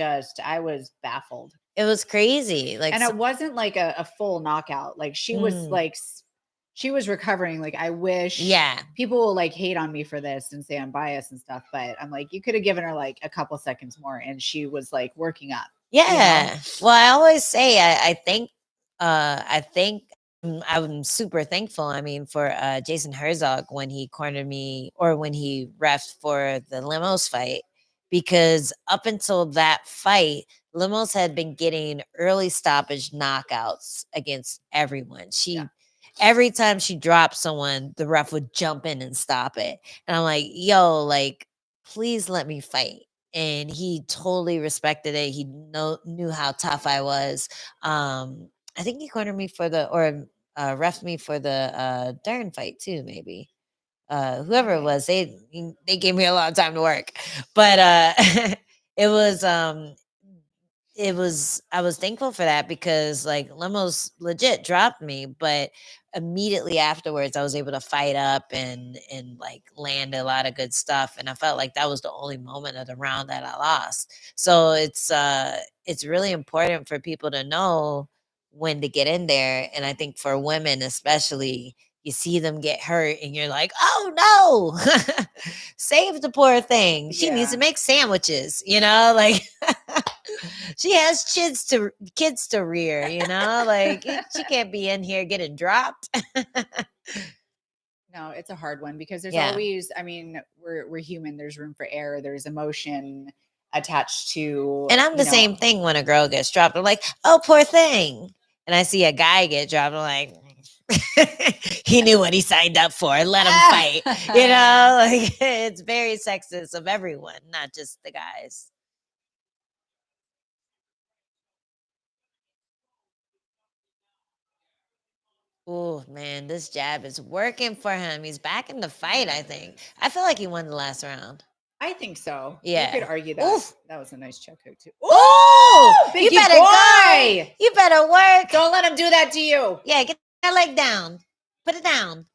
baffled. It was crazy. And it wasn't like a full knockout. Like she was recovering. Like I wish people will like hate on me for this and say I'm biased and stuff, but I'm like, you could have given her like a couple seconds more and she was like working up. Yeah. You know? Well, I always say I think I'm super thankful. I mean, for Jason Herzog when he cornered me or when he refed for the Limos fight, because up until that fight, Limos had been getting early stoppage knockouts against everyone. Every time she dropped someone, the ref would jump in and stop it. And I'm like, yo, like, please let me fight. And he totally respected it. He knew how tough I was. I think he cornered me ref me for the Dern fight too, maybe. Whoever it was, they gave me a lot of time to work. But it was I was thankful for that because like Limos legit dropped me, but immediately afterwards I was able to fight up and like land a lot of good stuff, and I felt like that was the only moment of the round that I lost. So it's really important for people to know when to get in there, and I think for women especially, you see them get hurt and you're like, oh no, save the poor thing. She needs to make sandwiches, you know, like she has kids to rear, you know, like she can't be in here getting dropped. No, it's a hard one because there's always, I mean, we're human. There's room for error. There's emotion attached to. And I'm the same thing when a girl gets dropped. I'm like, oh, poor thing. And I see a guy get dropped. I'm like, he knew what he signed up for. Let him fight. You know, like it's very sexist of everyone, not just the guys. Oh man, this jab is working for him. He's back in the fight, I think. I feel like he won the last round. I think so. Yeah. You could argue that. Oof. That was a nice check hook too. Oh, you better go. You better work. Don't let him do that to you. Yeah, get that leg down. Put it down.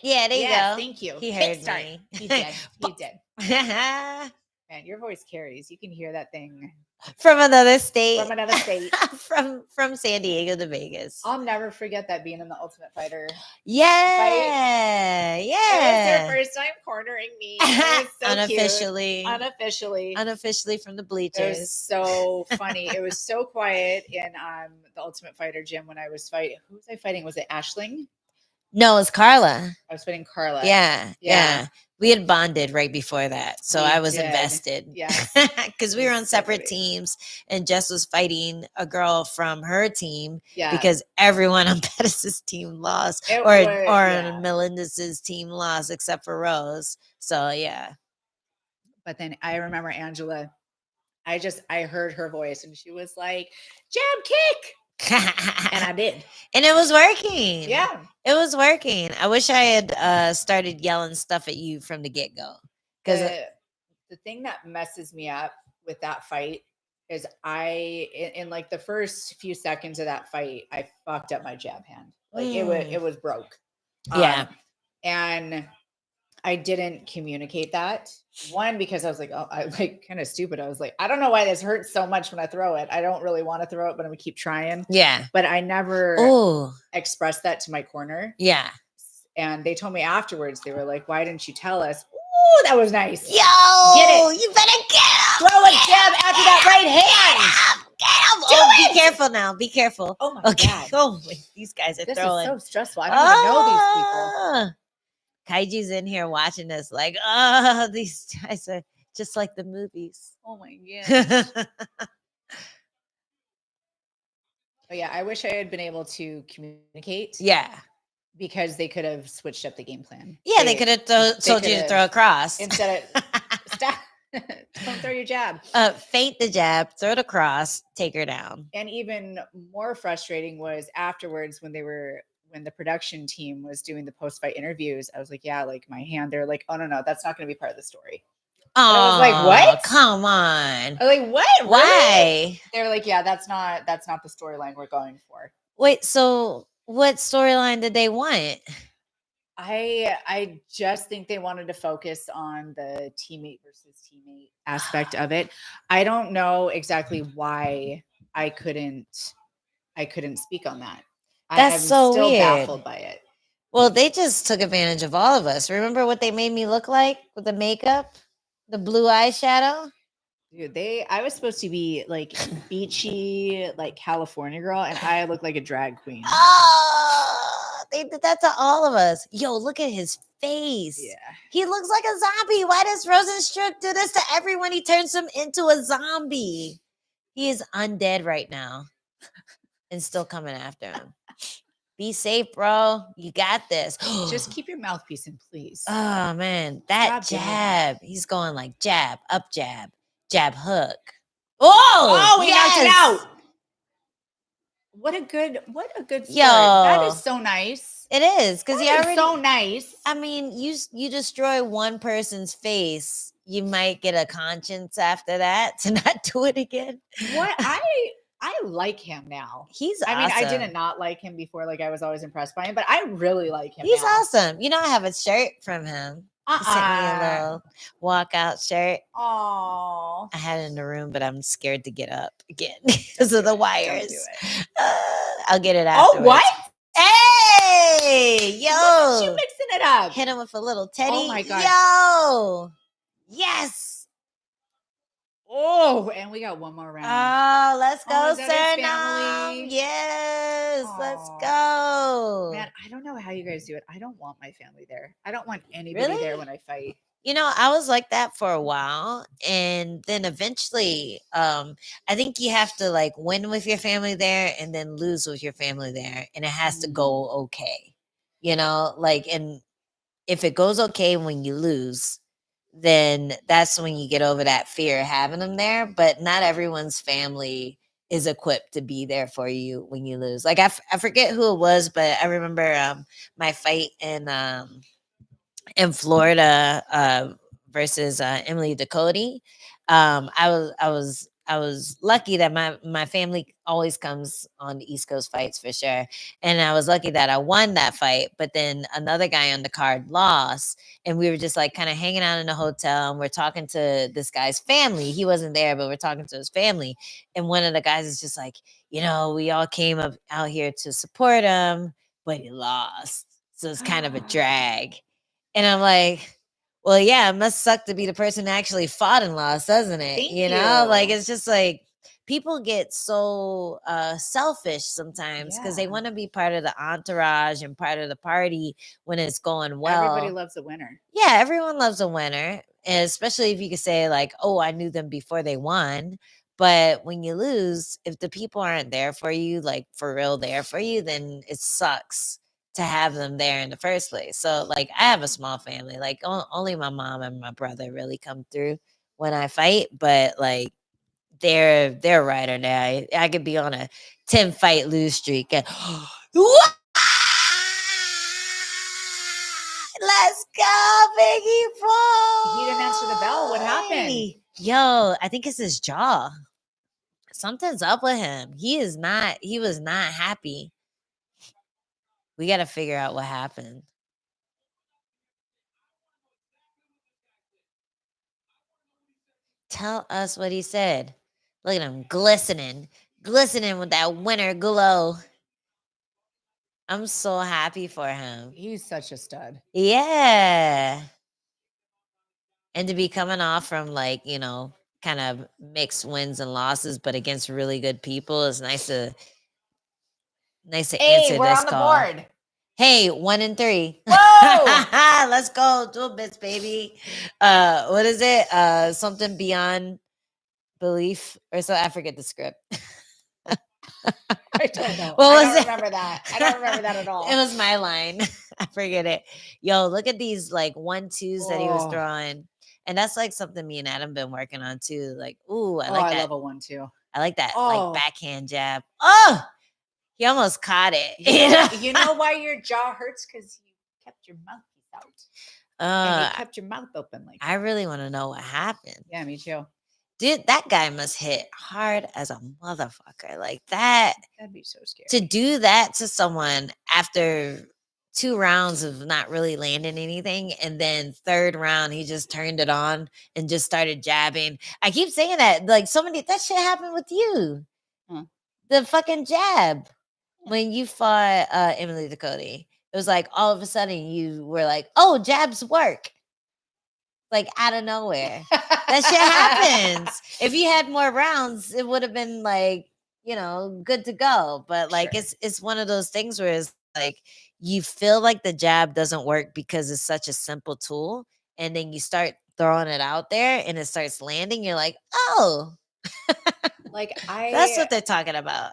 Yeah, there you go. Thank you. He heard me. He did. He did. Man, your voice carries. You can hear that thing. From another state. from San Diego to Vegas. I'll never forget that being in the Ultimate Fighter. Yeah. It was their first time cornering me. It was so Unofficially. Cute. Unofficially from the bleachers. It was so funny. It was so quiet in the Ultimate Fighter gym when I was fighting. Who was I fighting? Was it Ashling? No, it was Carla. I was fighting Carla. Yeah. We had bonded right before that. So I was invested. Yeah. Because we were on separate teams and Jess was fighting a girl from her team because everyone on Pettis' team lost or Melendez's team lost except for Rose. So yeah. But then I remember Angela, I heard her voice and she was like, jab kick. And I did. And it was working. Yeah. It was working. I wish I had started yelling stuff at you from the get-go. Because the thing that messes me up with that fight is in like the first few seconds of that fight, I fucked up my jab hand. Like it was broke. Yeah. And I didn't communicate that. One, because I was like, oh, I like kind of stupid. I was like, I don't know why this hurts so much when I throw it. I don't really want to throw it, but I'm gonna keep trying. Yeah. But I never expressed that to my corner. Yeah. And they told me afterwards, they were like, why didn't you tell us? Ooh, that was nice. Yo, get it. You better get him. Throw a jab after that right hand. Get him. Be careful now. Be careful. Oh my God. Oh, these guys are throwing. This is so stressful. I don't even know these people. Kaiju's in here watching us like, these guys are just like the movies. Oh my God. But yeah, I wish I had been able to communicate. Yeah. Because they could have switched up the game plan. Yeah, they could have told you to throw across. Instead of, stop. Don't throw your jab. Feint the jab, throw it across, take her down. And even more frustrating was afterwards when the production team was doing the post-fight interviews, I was like, yeah, like my hand, they're like, oh no, that's not going to be part of the story. Oh, I was like, what? Come on. I was like, what? Really? Why? They're like, yeah, that's not the storyline we're going for. Wait, so what storyline did they want? I just think they wanted to focus on the teammate versus teammate aspect of it. I don't know exactly why I couldn't speak on that. I'm so still weird. Baffled by it. Well, they just took advantage of all of us. Remember what they made me look like with the makeup, the blue eyeshadow? Dude, I was supposed to be like beachy, like California girl, and I look like a drag queen. Oh, they did that to all of us. Yo, look at his face. Yeah. He looks like a zombie. Why does Rozenstruik do this to everyone? He turns him into a zombie. He is undead right now and still coming after him. Be safe, bro. You got this. Just keep your mouthpiece in, please. Oh, man. That jab. He's going like jab, up jab, jab hook. Oh, he knocked it out. What a good story. Yo, that is so nice. It is because he already so nice. I mean, you destroy one person's face, you might get a conscience after that to not do it again. What I like him now. He's I mean, awesome. I didn't not like him before. Like I was always impressed by him, but I really like him. He's now. awesome. You know, I have a shirt from him. He sent me a little walkout shirt. Oh, I had it in the room, but I'm scared to get up again because of the wires. Don't do it. I'll get it afterwards. Oh, what? Hey, yo. Look at you mixing it up. Hit him with a little teddy. Oh my God. Yo. Yes. Oh, and we got one more round. Oh, let's go, family. Yes, let's go. Man, I don't know how you guys do it. I don't want my family there. I don't want anybody there when I fight. You know, I was like that for a while, and then eventually, I think you have to like win with your family there, and then lose with your family there, and it has to go okay. You know, like, and if it goes okay when you lose, then that's when you get over that fear of having them there. But not everyone's family is equipped to be there for you when you lose. Like I forget who it was, but I remember my fight in Florida versus Emily Ducote. I was lucky that my family always comes on the East Coast fights for sure. And I was lucky that I won that fight, but then another guy on the card lost. And we were just like kind of hanging out in the hotel and we're talking to this guy's family. He wasn't there, but we're talking to his family. And one of the guys is just like, you know, we all came up out here to support him, but he lost. So it's kind of a drag. And I'm like, well, yeah, it must suck to be the person that actually fought and lost, doesn't it? Thank you know, like it's just like people get so selfish sometimes because they want to be part of the entourage and part of the party when it's going well. Everybody loves a winner. Yeah, everyone loves a winner, and especially if you could say like, oh, I knew them before they won. But when you lose, if the people aren't there for you, like for real there for you, then it sucks to have them there in the first place. So like I have a small family, like only my mom and my brother really come through when I fight, but like they're right or die. I could be on a 10 fight lose streak and Biggie boy. He didn't answer the bell. What happened? Yo, I think it's his jaw. Something's up with him. He was not happy. We got to figure out what happened. Tell us what he said. Look at him glistening with that winter glow. I'm so happy for him. He's such a stud. Yeah. And to be coming off from like, you know, kind of mixed wins and losses, but against really good people, is nice to answer we're this on the call. board. Hey, 1 and 3. Whoa! Let's go. Dual bits, baby. What is it? Something beyond belief or so. I forget the script. I don't know. What I was don't it? remember that. I don't remember that at all. It was my line. I forget it. Yo, look at these like 1-2s that he was throwing. And that's like something me and Adam been working on too. Like, ooh, I like that. I love a 1-2. I like that like backhand jab. Oh, he almost caught it. You know why your jaw hurts? Because you kept your mouthpiece out. And you kept your mouth open like I really want to know what happened. Yeah, me too. Dude, that guy must hit hard as a motherfucker. Like that. That'd be so scary. To do that to someone after 2 rounds of not really landing anything, and then 3rd round he just turned it on and just started jabbing. I keep saying that, like that shit happened with you. The fucking jab when you fought Emily Ducote. It was like all of a sudden you were like, oh, jabs work. Like out of nowhere. That shit happens. If you had more rounds, it would have been like, you know, good to go. But like it's one of those things where it's like you feel like the jab doesn't work because it's such a simple tool, and then you start throwing it out there and it starts landing. You're like, oh, like that's what they're talking about.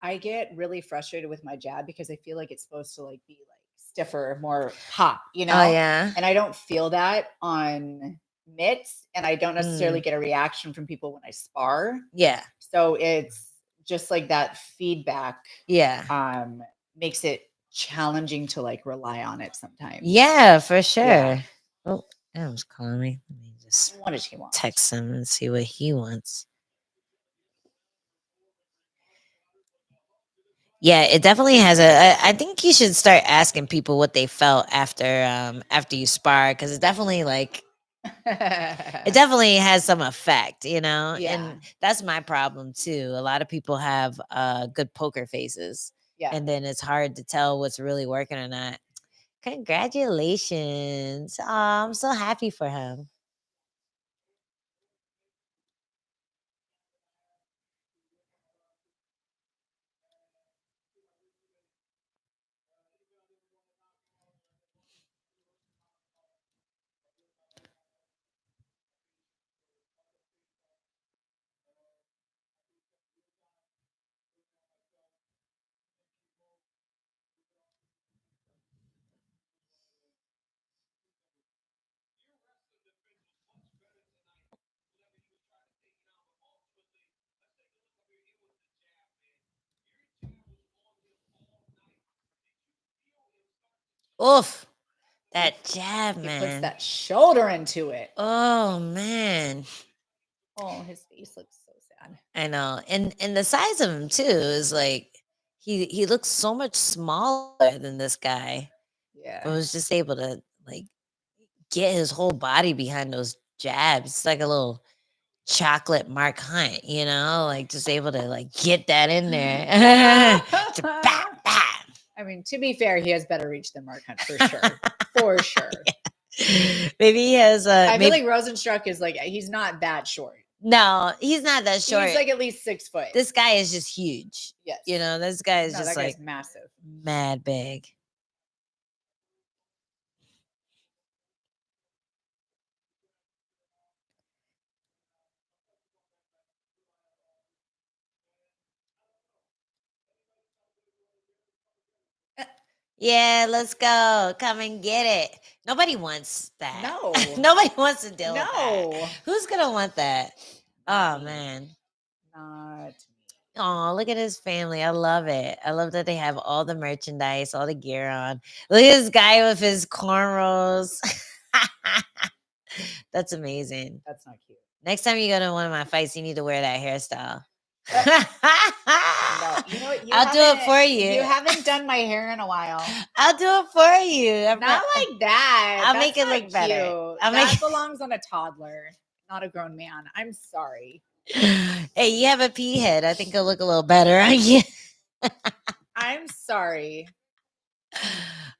I get really frustrated with my jab because I feel like it's supposed to like be like stiffer, more pop, you know? Oh yeah. And I don't feel that on mitts, and I don't necessarily get a reaction from people when I spar. Yeah. So it's just like that feedback. Yeah. Makes it challenging to like rely on it sometimes. Yeah, for sure. Yeah. Oh, Adam's calling me. Let me just what does he want? Text him and see what he wants. Yeah, it definitely has I think you should start asking people what they felt after you spar, because it's definitely like it definitely has some effect, you know? Yeah. And that's my problem too. A lot of people have good poker faces. Yeah. And then it's hard to tell what's really working or not. Congratulations. Oh, I'm so happy for him. Oof. That jab, man. He puts that shoulder into it. Oh man. Oh, his face looks so sad. I know. And the size of him too is like he looks so much smaller than this guy. Yeah. But was just able to like get his whole body behind those jabs. It's like a little chocolate Mark Hunt, you know, like just able to like get that in there. I mean, to be fair, he has better reach than Mark Hunt for sure. For sure. Yeah. Maybe he has I feel like Rozenstruik is like, he's not that short. No, he's not that short. He's like at least 6 foot. This guy is just huge. Yes. You know, this guy is just like massive. Mad big. Yeah, let's go. Come and get it. Nobody wants that. No. Nobody wants to deal with No. that. Who's going to want that? Oh, man. Not me. Oh, look at his family. I love it. I love that they have all the merchandise, all the gear on. Look at this guy with his cornrows. That's amazing. That's not cute. Next time you go to one of my fights, you need to wear that hairstyle. No, you know what? I'll do it for you. You haven't done my hair in a while. I'll do it for you. Not like that. I'll That's make it not look better. cute. I'll That make- belongs on a toddler, not a grown man. I'm sorry. Hey, you have a pea head. I think it'll look a little better on you. I'm sorry.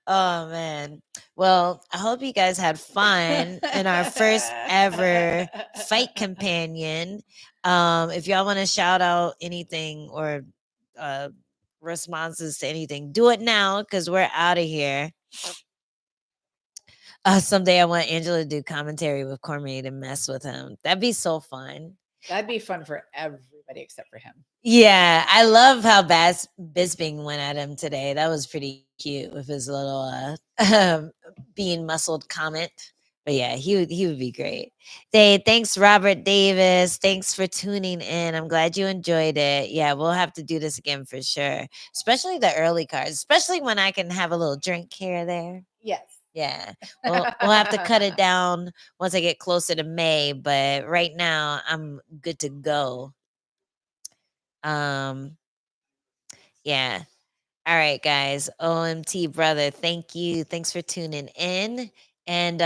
Oh man. Well, I hope you guys had fun in our first ever fight companion. If y'all want to shout out anything or responses to anything, do it now because we're out of here. Someday I want Angela to do commentary with Cormier to mess with him. That'd be so fun. That'd be fun for everybody except for him. Yeah, I love how Bisping went at him today. That was pretty cute with his little being muscled comment. But yeah, he would be great. Thanks, Robert Davis. Thanks for tuning in. I'm glad you enjoyed it. Yeah, we'll have to do this again for sure. Especially the early cards, especially when I can have a little drink here or there. Yes. Yeah, we'll have to cut it down once I get closer to May. But right now, I'm good to go. Yeah. All right, guys. OMT brother, thank you. Thanks for tuning in. And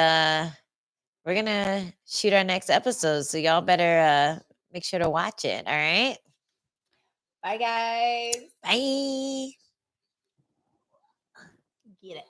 we're gonna shoot our next episode. So y'all better make sure to watch it. All right. Bye guys. Bye. Get it.